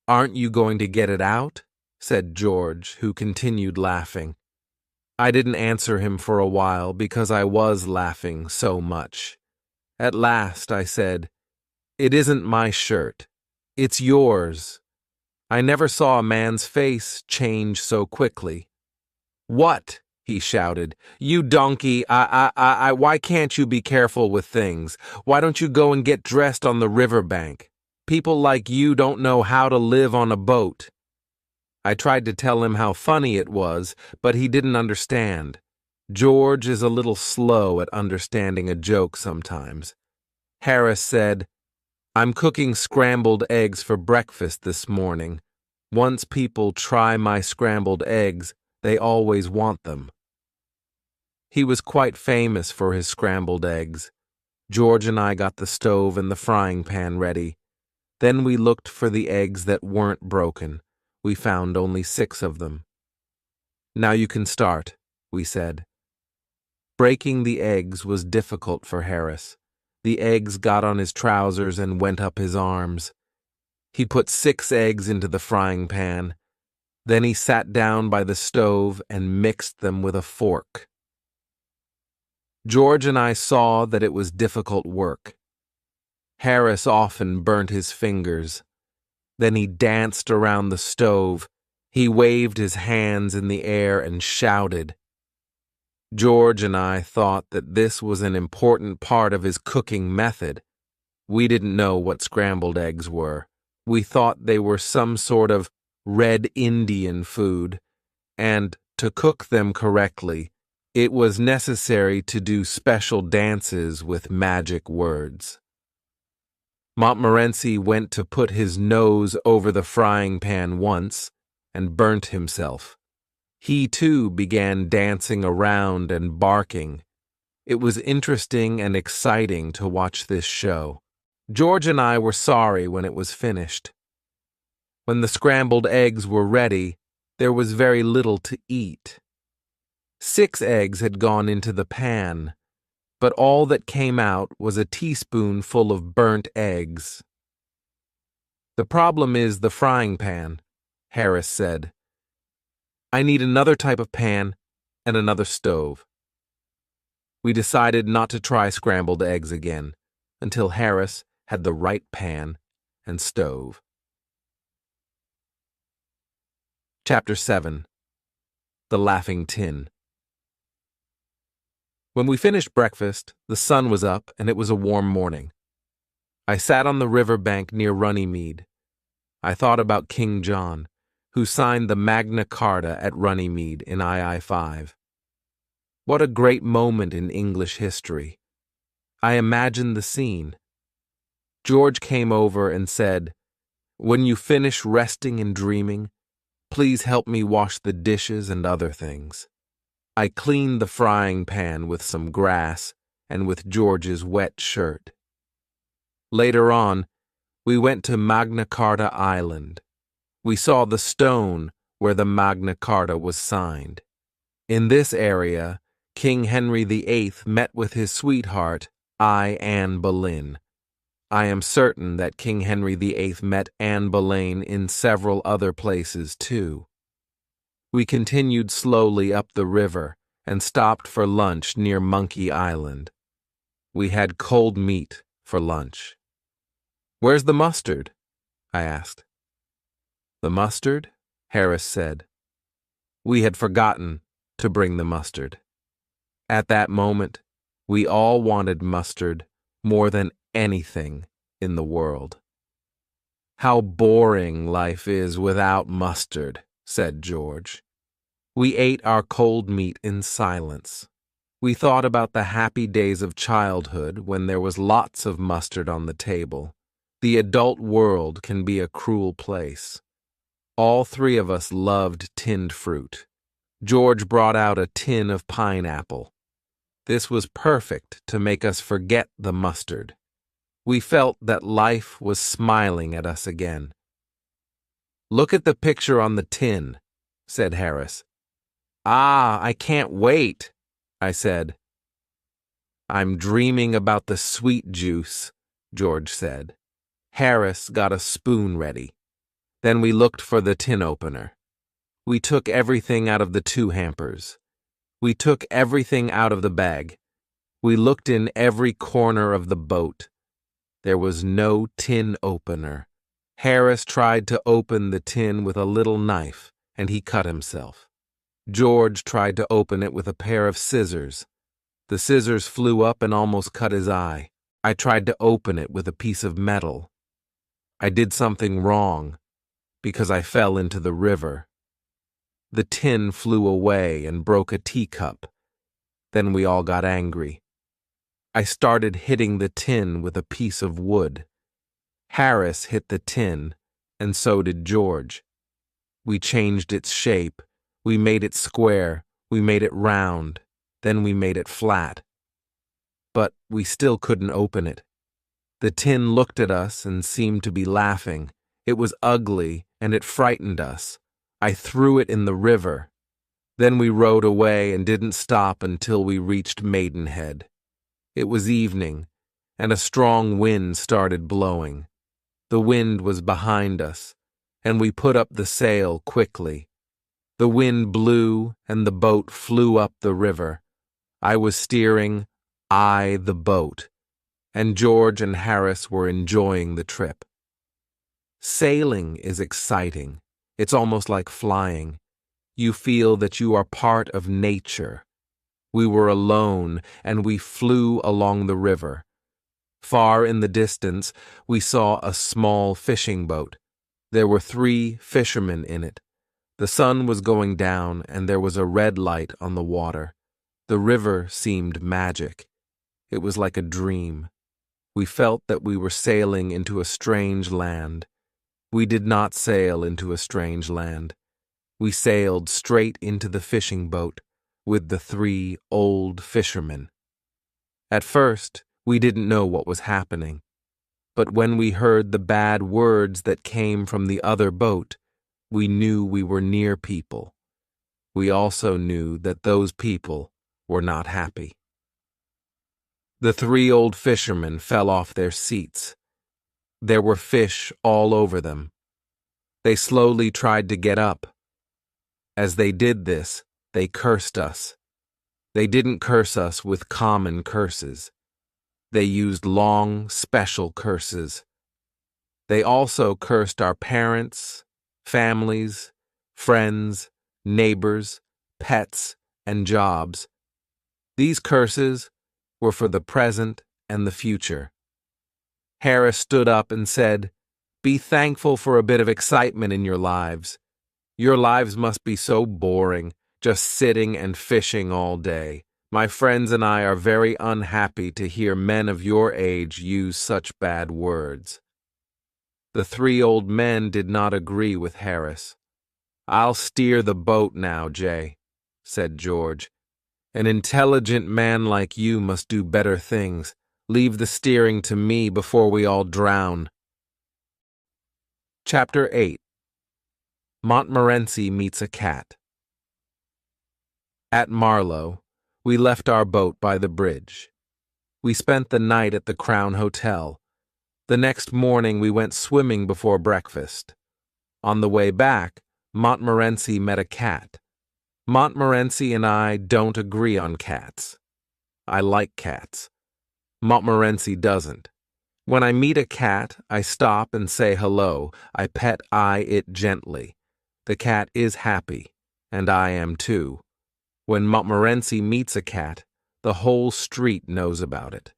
"Aren't you going to get it out?" said George, who continued laughing. I didn't answer him for a while because I was laughing so much. At last I said, "It isn't my shirt. It's yours." I never saw a man's face change so quickly. "What?" he shouted. "You donkey, why can't you be careful with things? Why don't you go and get dressed on the riverbank? People like you don't know how to live on a boat." I tried to tell him how funny it was, but he didn't understand. George is a little slow at understanding a joke sometimes. Harris said, "I'm cooking scrambled eggs for breakfast this morning. Once people try my scrambled eggs, they always want them." He was quite famous for his scrambled eggs. George and I got the stove and the frying pan ready. Then we looked for the eggs that weren't broken. We found only 6 of them. "Now you can start," we said. Breaking the eggs was difficult for Harris. The eggs got on his trousers and went up his arms. He put 6 eggs into the frying pan. Then he sat down by the stove and mixed them with a fork. George and I saw that it was difficult work. Harris often burnt his fingers. Then he danced around the stove. He waved his hands in the air and shouted. George and I thought that this was an important part of his cooking method. We didn't know what scrambled eggs were. We thought they were some sort of red Indian food, and to cook them correctly, it was necessary to do special dances with magic words. Montmorency went to put his nose over the frying pan once and burnt himself. He too began dancing around and barking. It was interesting and exciting to watch this show. George and I were sorry when it was finished. When the scrambled eggs were ready, there was very little to eat. 6 eggs had gone into the pan, but all that came out was a teaspoonful of burnt eggs. "The problem is the frying pan," Harris said. "I need another type of pan and another stove." We decided not to try scrambled eggs again until Harris had the right pan and stove. Chapter 7. The Laughing Tin. When we finished breakfast, the sun was up and it was a warm morning. I sat on the river bank near Runnymede. I thought about King John, who signed the Magna Carta at Runnymede in II-5. What a great moment in English history. I imagined the scene. George came over and said, "When you finish resting and dreaming, please help me wash the dishes and other things." I cleaned the frying pan with some grass and with George's wet shirt. Later on, we went to Magna Carta Island. We saw the stone where the Magna Carta was signed. In this area, King Henry VIII met with his sweetheart, Anne Boleyn. I am certain that King Henry VIII met Anne Boleyn in several other places too. We continued slowly up the river and stopped for lunch near Monkey Island. We had cold meat for lunch. "Where's the mustard?" I asked. "The mustard?" Harris said. We had forgotten to bring the mustard. At that moment, we all wanted mustard more than anything in the world. "How boring life is without mustard," said George. We ate our cold meat in silence. We thought about the happy days of childhood when there was lots of mustard on the table. The adult world can be a cruel place. All 3 of us loved tinned fruit. George brought out a tin of pineapple. This was perfect to make us forget the mustard. We felt that life was smiling at us again. "Look at the picture on the tin," said Harris. I can't wait," I said. "I'm dreaming about the sweet juice," George said. Harris got a spoon ready. Then we looked for the tin opener. We took everything out of the 2 hampers. We took everything out of the bag. We looked in every corner of the boat. There was no tin opener. Harris tried to open the tin with a little knife, and he cut himself. George tried to open it with a pair of scissors. The scissors flew up and almost cut his eye. I tried to open it with a piece of metal. I did something wrong, because I fell into the river. The tin flew away and broke a teacup. Then we all got angry. I started hitting the tin with a piece of wood. Harris hit the tin, and so did George. We changed its shape. We made it square, we made it round, then we made it flat. But we still couldn't open it. The tin looked at us and seemed to be laughing. It was ugly, and it frightened us. I threw it in the river. Then we rowed away and didn't stop until we reached Maidenhead. It was evening, and a strong wind started blowing. The wind was behind us, and we put up the sail quickly. The wind blew, and the boat flew up the river. I was steering, the boat, and George and Harris were enjoying the trip. Sailing is exciting. It's almost like flying. You feel that you are part of nature. We were alone, and we flew along the river. Far in the distance, we saw a small fishing boat. There were 3 fishermen in it. The sun was going down, and there was a red light on the water. The river seemed magic. It was like a dream. We felt that we were sailing into a strange land. We did not sail into a strange land. We sailed straight into the fishing boat with the 3 old fishermen. At first, we didn't know what was happening. But when we heard the bad words that came from the other boat, we knew we were near people. We also knew that those people were not happy. The 3 old fishermen fell off their seats. There were fish all over them. They slowly tried to get up. As they did this, they cursed us. They didn't curse us with common curses. They used long, special curses. They also cursed our parents, families, friends, neighbors, pets, and jobs. These curses were for the present and the future. Harris stood up and said, "Be thankful for a bit of excitement in your lives. Your lives must be so boring, just sitting and fishing all day. My friends and I are very unhappy to hear men of your age use such bad words." The 3 old men did not agree with Harris. "I'll steer the boat now, Jay," said George. "An intelligent man like you must do better things. Leave the steering to me before we all drown." Chapter 8. Montmorency Meets a Cat. At Marlow, we left our boat by the bridge. We spent the night at the Crown Hotel. The next morning we went swimming before breakfast. On the way back, Montmorency met a cat. Montmorency and I don't agree on cats. I like cats. Montmorency doesn't. When I meet a cat, I stop and say hello. I pet it gently. The cat is happy, and I am too. When Montmorency meets a cat, the whole street knows about it.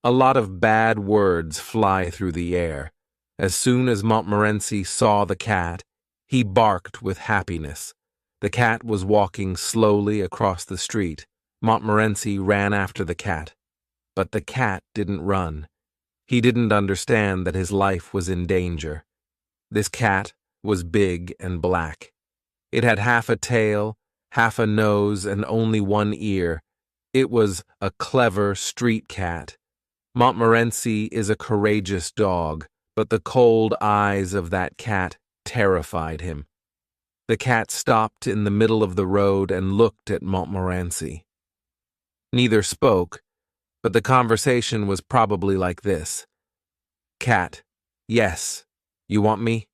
A lot of bad words fly through the air. As soon as Montmorency saw the cat, he barked with happiness. The cat was walking slowly across the street. Montmorency ran after the cat. But the cat didn't run. He didn't understand that his life was in danger. This cat was big and black. It had half a tail, half a nose, and only 1 ear. It was a clever street cat. Montmorency is a courageous dog, but the cold eyes of that cat terrified him. The cat stopped in the middle of the road and looked at Montmorency. Neither spoke, but the conversation was probably like this. "Cat, yes, you want me?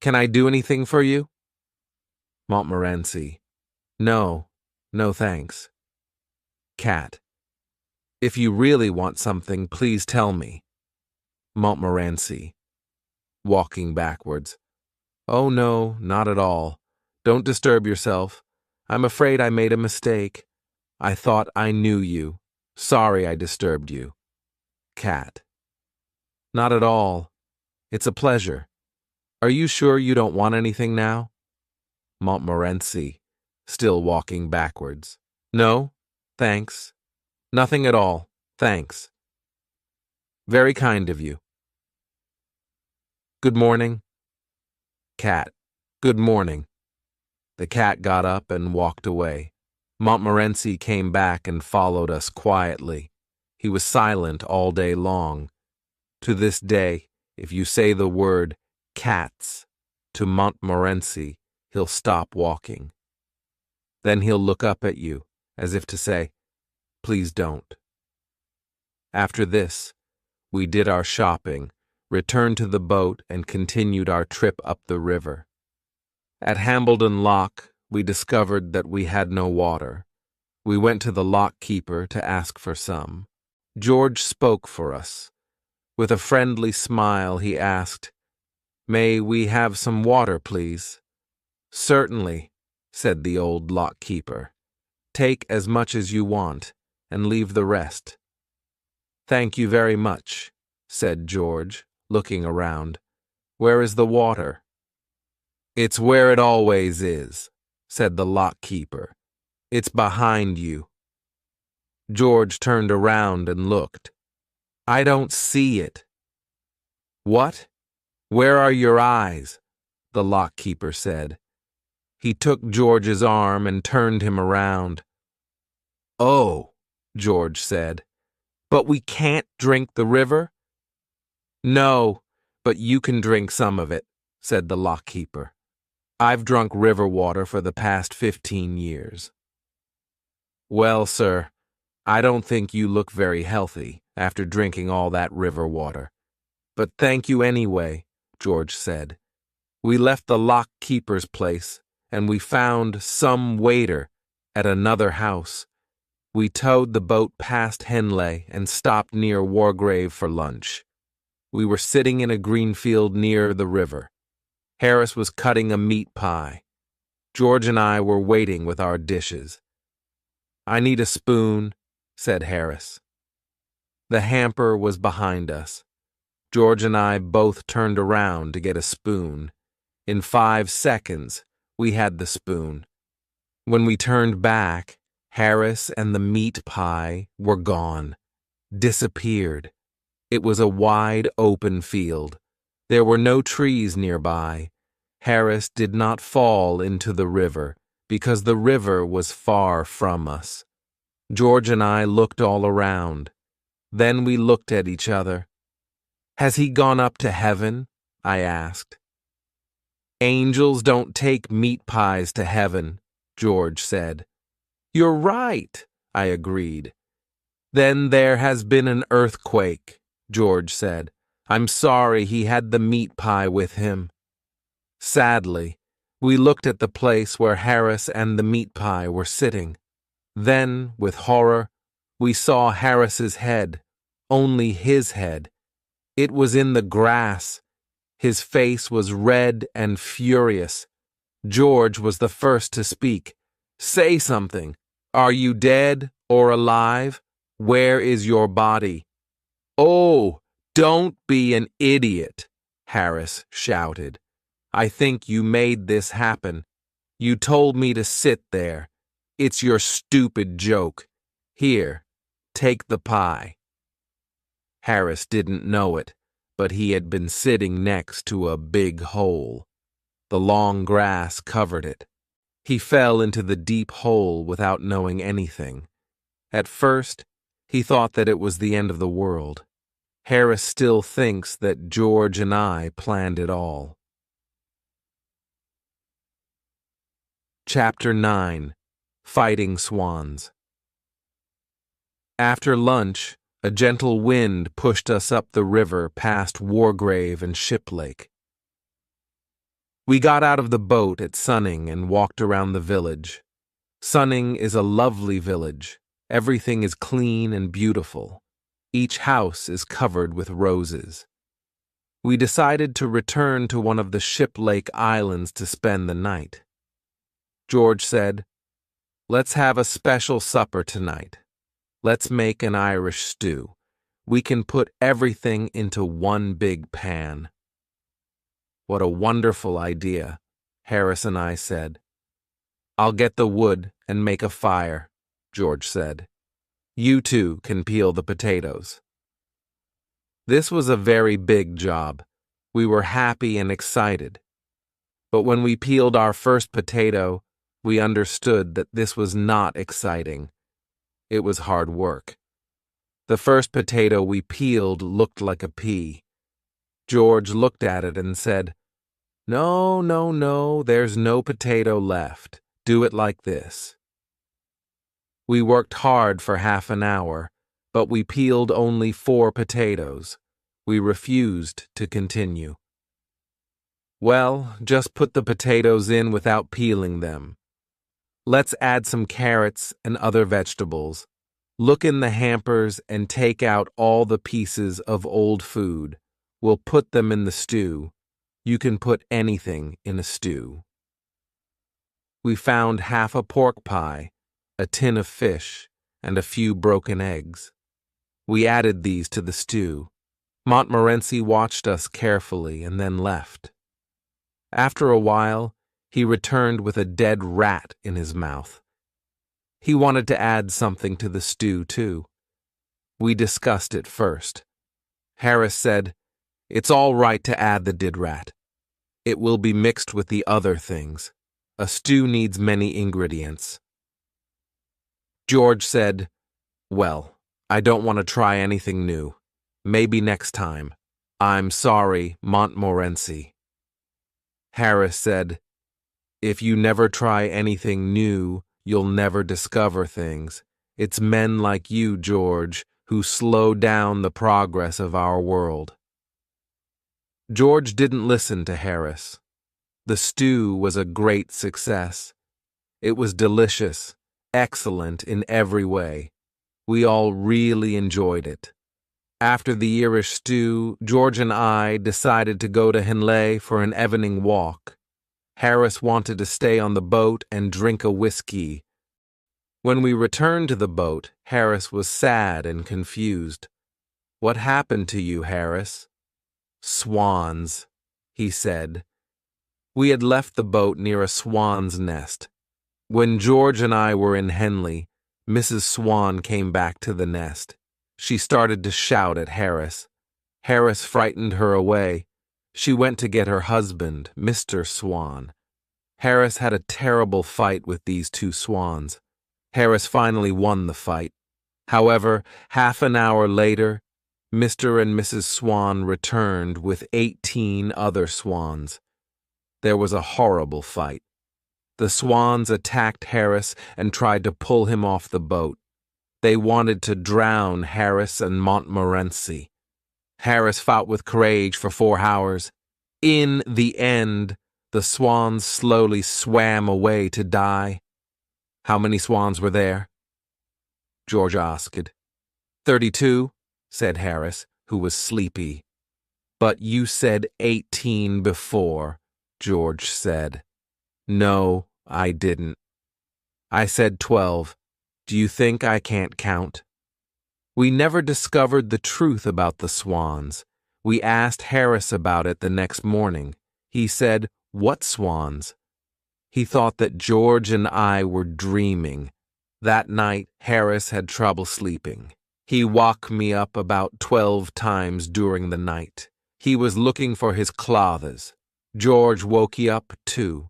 Can I do anything for you?" Montmorency, No, thanks." Cat, "If you really want something, please tell me." Montmorency, walking backwards, "Oh no, not at all. Don't disturb yourself. I'm afraid I made a mistake. I thought I knew you. Sorry I disturbed you." Cat, "Not at all. It's a pleasure. Are you sure you don't want anything now?" Montmorency, still walking backwards, "No, thanks. Nothing at all, thanks. Very kind of you." "Good morning." Cat, "Good morning." The cat got up and walked away. Montmorency came back and followed us quietly. He was silent all day long. To this day, if you say the word "cats" to Montmorency, he'll stop walking. Then he'll look up at you, as if to say, "Please don't." After this, we did our shopping, returned to the boat, and continued our trip up the river. At Hambledon Lock, we discovered that we had no water. We went to the lock keeper to ask for some. George spoke for us. With a friendly smile, he asked, "May we have some water, please?" "Certainly," said the old lock keeper. "Take as much as you want, and leave the rest." Thank you very much, said George, looking around. Where is the water? It's where it always is, said the lock-keeper. It's behind you. George turned around and looked. I don't see it. What? Where are your eyes? The lock-keeper said. He took George's arm and turned him around. Oh, George said. But we can't drink the river? No, but you can drink some of it, said the lock-keeper. I've drunk river water for the past 15 years. Well, sir, I don't think you look very healthy after drinking all that river water. But thank you anyway, George said. We left the lock-keeper's place, and we found some waiter at another house. We towed the boat past Henley and stopped near Wargrave for lunch. We were sitting in a green field near the river. Harris was cutting a meat pie. George and I were waiting with our dishes. I need a spoon, said Harris. The hamper was behind us. George and I both turned around to get a spoon. In 5 seconds, we had the spoon. When we turned back, Harris and the meat pie were gone, disappeared. It was a wide open field. There were no trees nearby. Harris did not fall into the river because the river was far from us. George and I looked all around. Then we looked at each other. Has he gone up to heaven? I asked. Angels don't take meat pies to heaven, George said. You're right, I agreed. Then there has been an earthquake, George said. I'm sorry he had the meat pie with him. Sadly, we looked at the place where Harris and the meat pie were sitting. Then, with horror, we saw Harris's head, only his head. It was in the grass. His face was red and furious. George was the first to speak. Say something. Are you dead or alive? Where is your body? Oh, don't be an idiot, Harris shouted. I think you made this happen. You told me to sit there. It's your stupid joke. Here, take the pie. Harris didn't know it, but he had been sitting next to a big hole. The long grass covered it. He fell into the deep hole without knowing anything. At first, he thought that it was the end of the world. Harris still thinks that George and I planned it all. Chapter 9. Fighting Swans. After lunch, a gentle wind pushed us up the river past Wargrave and Shiplake. We got out of the boat at Sunning and walked around the village. Sunning is a lovely village. Everything is clean and beautiful. Each house is covered with roses. We decided to return to one of the Shiplake Islands to spend the night. George said, Let's have a special supper tonight. Let's make an Irish stew. We can put everything into one big pan. What a wonderful idea, Harris and I said. I'll get the wood and make a fire, George said. You two can peel the potatoes. This was a very big job. We were happy and excited. But when we peeled our first potato, we understood that this was not exciting. It was hard work. The first potato we peeled looked like a pea. George looked at it and said, No, there's no potato left. Do it like this. We worked hard for half an hour, but we peeled only 4 potatoes. We refused to continue. Well, just put the potatoes in without peeling them. Let's add some carrots and other vegetables. Look in the hampers and take out all the pieces of old food. We'll put them in the stew. You can put anything in a stew. We found half a pork pie, a tin of fish, and a few broken eggs. We added these to the stew. Montmorency watched us carefully and then left. After a while, he returned with a dead rat in his mouth. He wanted to add something to the stew, too. We discussed it first. Harris said, "It's all right to add the dead rat. It will be mixed with the other things. A stew needs many ingredients." George said, "Well, I don't want to try anything new. Maybe next time. I'm sorry, Montmorency." Harris said, "If you never try anything new, you'll never discover things. It's men like you, George, who slow down the progress of our world." George didn't listen to Harris. The stew was a great success. It was delicious, excellent in every way. We all really enjoyed it. After the Irish stew, George and I decided to go to Henley for an evening walk. Harris wanted to stay on the boat and drink a whiskey. When we returned to the boat, Harris was sad and confused. "What happened to you, Harris?" "Swans," he said. We had left the boat near a swan's nest. When George and I were in Henley, Mrs. Swan came back to the nest. She started to shout at Harris. Harris frightened her away. She went to get her husband, Mr. Swan. Harris had a terrible fight with these two swans. Harris finally won the fight. However, half an hour later, Mr. and Mrs. Swan returned with 18 other swans. There was a horrible fight. The swans attacked Harris and tried to pull him off the boat. They wanted to drown Harris and Montmorency. Harris fought with courage for 4 hours. In the end, the swans slowly swam away to die. "How many swans were there?" George asked. 32, said Harris, who was sleepy. "But you said 18 before," George said. "No, I didn't. I said 12. Do you think I can't count?" We never discovered the truth about the swans. We asked Harris about it the next morning. He said, "What swans?" He thought that George and I were dreaming. That night, Harris had trouble sleeping. He woke me up about 12 times during the night. He was looking for his clothes. George woke you up, too.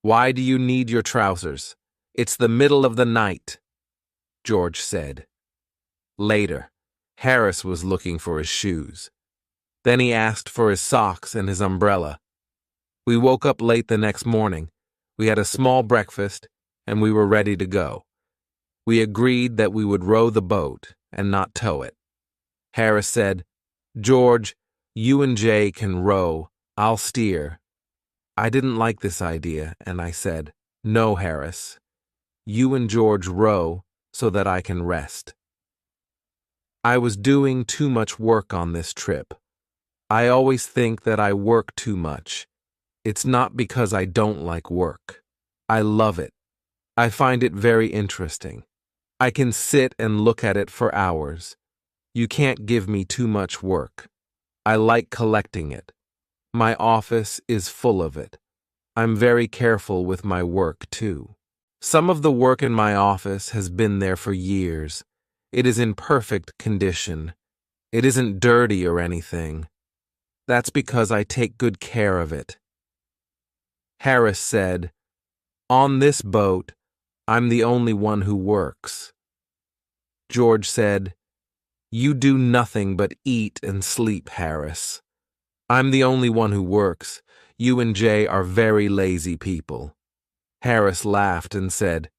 "Why do you need your trousers? It's the middle of the night," George said. Later, Harris was looking for his shoes. Then he asked for his socks and his umbrella. We woke up late the next morning. We had a small breakfast, and we were ready to go. We agreed that we would row the boat and not tow it. Harris said, "George, you and Jay can row. I'll steer." I didn't like this idea, and I said, "No, Harris. You and George row so that I can rest." I was doing too much work on this trip. I always think that I work too much. It's not because I don't like work. I love it. I find it very interesting. I can sit and look at it for hours. You can't give me too much work. I like collecting it. My office is full of it. I'm very careful with my work, too. Some of the work in my office has been there for years. It is in perfect condition. It isn't dirty or anything. That's because I take good care of it. Harris said, "On this boat, I'm the only one who works." George said, "You do nothing but eat and sleep, Harris. I'm the only one who works. You and Jay are very lazy people." Harris laughed and said,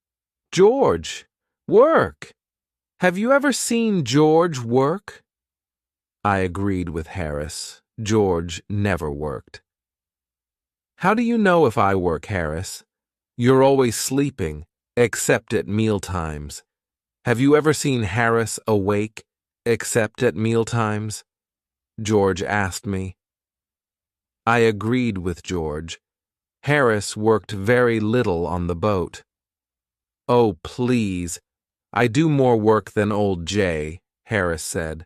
"George, work! Have you ever seen George work?" I agreed with Harris. George never worked. "How do you know if I work, Harris? You're always sleeping, except at mealtimes. Have you ever seen Harris awake, except at mealtimes?" George asked me. I agreed with George. Harris worked very little on the boat. "Oh, please. I do more work than old Jay," Harris said.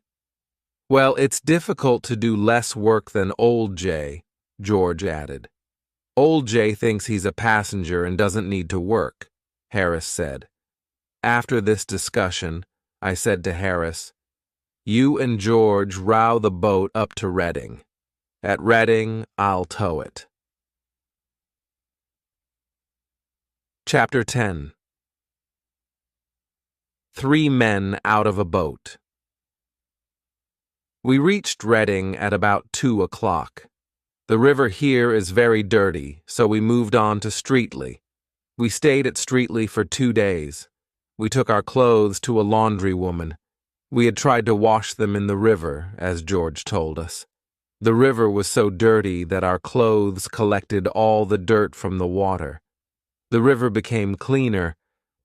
Well, it's difficult to do less work than Old Jay, George added. Old Jay thinks he's a passenger and doesn't need to work, Harris said. After this discussion, I said to Harris, you and George row the boat up to Reading. At Reading, I'll tow it. Chapter 10. 3 men out of a boat. We reached Reading at about 2 o'clock. The river here is very dirty, so we moved on to Streatley. We stayed at Streatley for 2 days. We took our clothes to a laundry woman. We had tried to wash them in the river, as George told us. The river was so dirty that our clothes collected all the dirt from the water. The river became cleaner,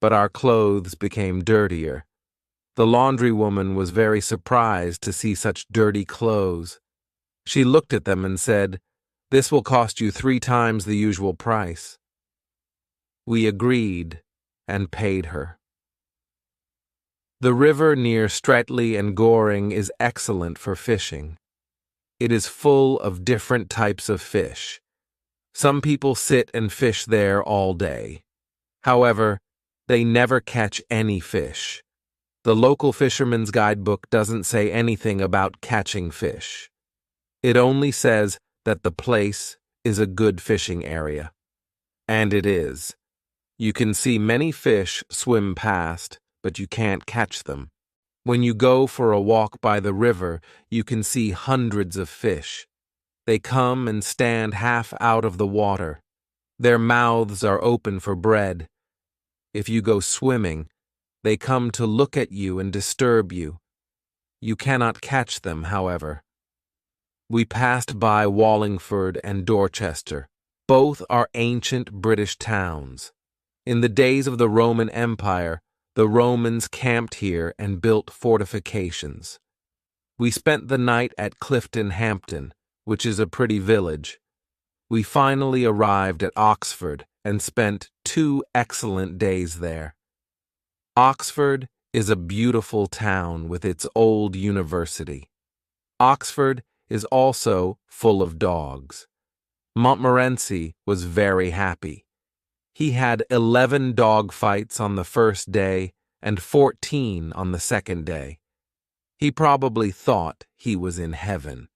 but our clothes became dirtier. The laundry woman was very surprised to see such dirty clothes. She looked at them and said, "This will cost you 3 times the usual price." We agreed and paid her. The river near Streatley and Goring is excellent for fishing. It is full of different types of fish. Some people sit and fish there all day. However, they never catch any fish. The local fisherman's guidebook doesn't say anything about catching fish. It only says that the place is a good fishing area. And it is. You can see many fish swim past, but you can't catch them. When you go for a walk by the river, you can see hundreds of fish. They come and stand half out of the water. Their mouths are open for bread. If you go swimming, they come to look at you and disturb you. You cannot catch them, however. We passed by Wallingford and Dorchester. Both are ancient British towns. In the days of the Roman Empire, the Romans camped here and built fortifications. We spent the night at Clifton Hampton, which is a pretty village. We finally arrived at Oxford and spent 2 excellent days there. Oxford is a beautiful town with its old university. Oxford is also full of dogs. Montmorency was very happy. He had 11 dog fights on the first day and 14 on the second day. He probably thought he was in heaven.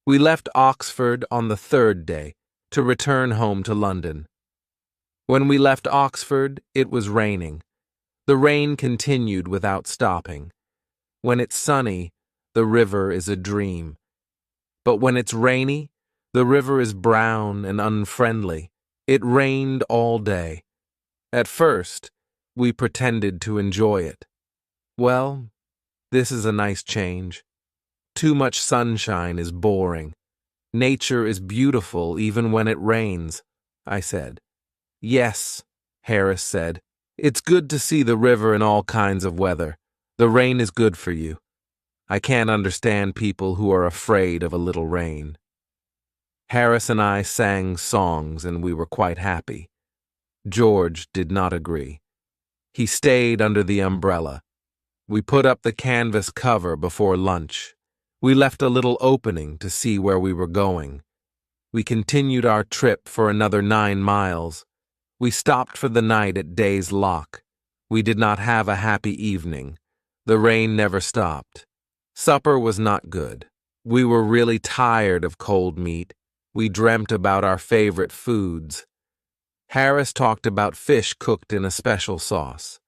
We left Oxford on the 3rd day to return home to London. When we left Oxford, it was raining. The rain continued without stopping. When it's sunny, the river is a dream. But when it's rainy, the river is brown and unfriendly. It rained all day. At first, we pretended to enjoy it. Well, this is a nice change. Too much sunshine is boring. Nature is beautiful even when it rains, I said. Yes, Harris said. It's good to see the river in all kinds of weather. The rain is good for you. I can't understand people who are afraid of a little rain. Harris and I sang songs and we were quite happy. George did not agree. He stayed under the umbrella. We put up the canvas cover before lunch. We left a little opening to see where we were going. We continued our trip for another 9 miles. We stopped for the night at Day's Lock. We did not have a happy evening. The rain never stopped. Supper was not good. We were really tired of cold meat. We dreamt about our favorite foods. Harris talked about fish cooked in a special sauce.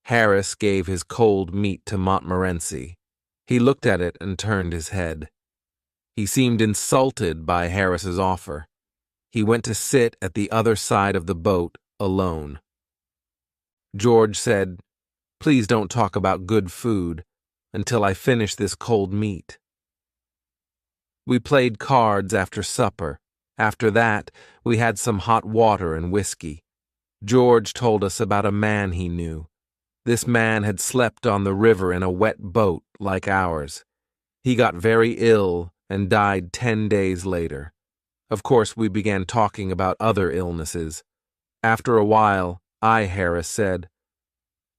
Harris gave his cold meat to Montmorency. He looked at it and turned his head. He seemed insulted by Harris's offer. He went to sit at the other side of the boat alone. George said, "Please don't talk about good food until I finish this cold meat." We played cards after supper. After that, we had some hot water and whiskey. George told us about a man he knew. This man had slept on the river in a wet boat like ours. He got very ill and died 10 days later. Of course, we began talking about other illnesses. After a while, Harris said,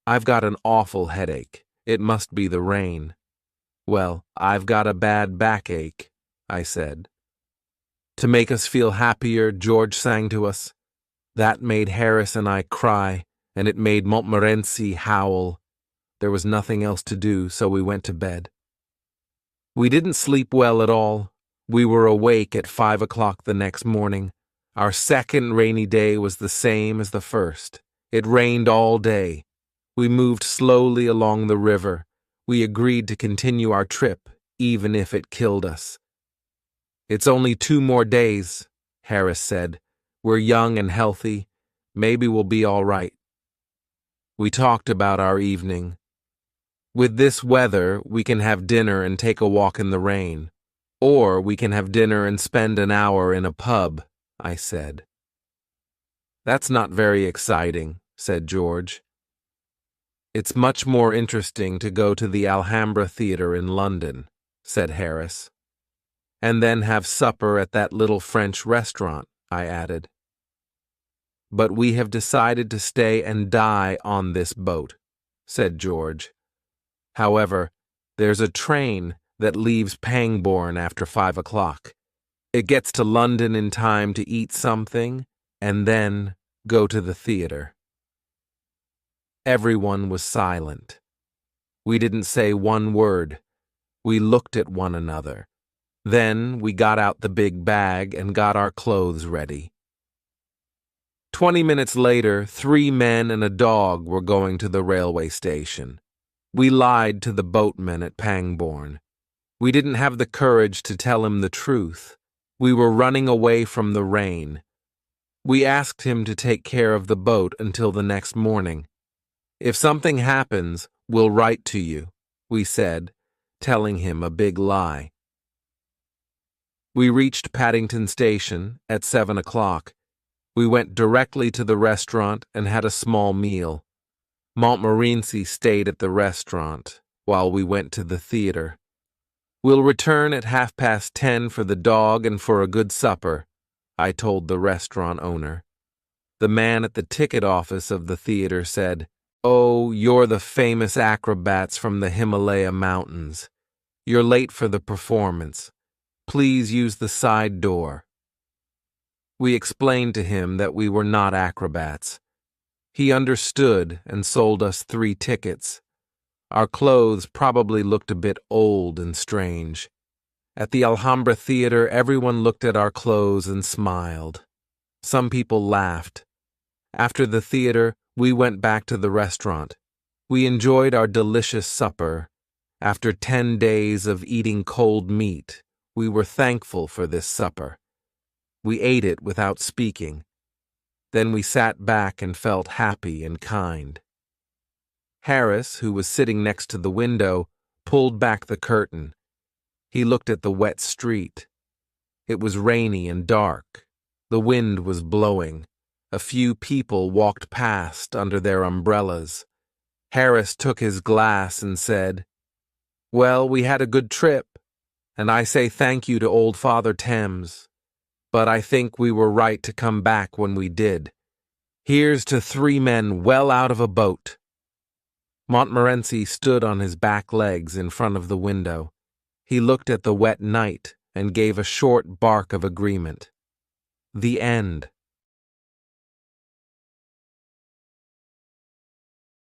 I've got an awful headache. It must be the rain. Well, I've got a bad backache, I said. To make us feel happier, George sang to us. That made Harris and I cry, and it made Montmorency howl. There was nothing else to do, so we went to bed. We didn't sleep well at all. We were awake at 5 o'clock the next morning. Our second rainy day was the same as the first. It rained all day. We moved slowly along the river. We agreed to continue our trip, even if it killed us. It's only 2 more days, Harris said. We're young and healthy. Maybe we'll be all right. We talked about our evening. With this weather, we can have dinner and take a walk in the rain. Or we can have dinner and spend an hour in a pub, I said. That's not very exciting, said George. It's much more interesting to go to the Alhambra Theatre in London, said Harris. And then have supper at that little French restaurant, I added. But we have decided to stay and die on this boat, said George. However, there's a train that leaves Pangbourne after 5 o'clock. It gets to London in time to eat something and then go to the theater. Everyone was silent. We didn't say one word. We looked at one another. Then we got out the big bag and got our clothes ready. 20 minutes later, 3 men and a dog were going to the railway station. We lied to the boatman at Pangbourne. We didn't have the courage to tell him the truth. We were running away from the rain. We asked him to take care of the boat until the next morning. If something happens, we'll write to you, we said, telling him a big lie. We reached Paddington Station at 7 o'clock. We went directly to the restaurant and had a small meal. Montmorency stayed at the restaurant while we went to the theater. We'll return at 10:30 for the dog and for a good supper, I told the restaurant owner. The man at the ticket office of the theater said, "Oh, you're the famous acrobats from the Himalaya mountains. You're late for the performance. Please use the side door." We explained to him that we were not acrobats. He understood and sold us 3 tickets. Our clothes probably looked a bit old and strange. At the Alhambra Theatre, everyone looked at our clothes and smiled. Some people laughed. After the theater, we went back to the restaurant. We enjoyed our delicious supper. After 10 days of eating cold meat, we were thankful for this supper. We ate it without speaking. Then we sat back and felt happy and kind. Harris, who was sitting next to the window, pulled back the curtain. He looked at the wet street. It was rainy and dark. The wind was blowing. A few people walked past under their umbrellas. Harris took his glass and said, "Well, we had a good trip, and I say thank you to old Father Thames. But I think we were right to come back when we did. Here's to 3 men well out of a boat." Montmorency stood on his back legs in front of the window. He looked at the wet night and gave a short bark of agreement. The end.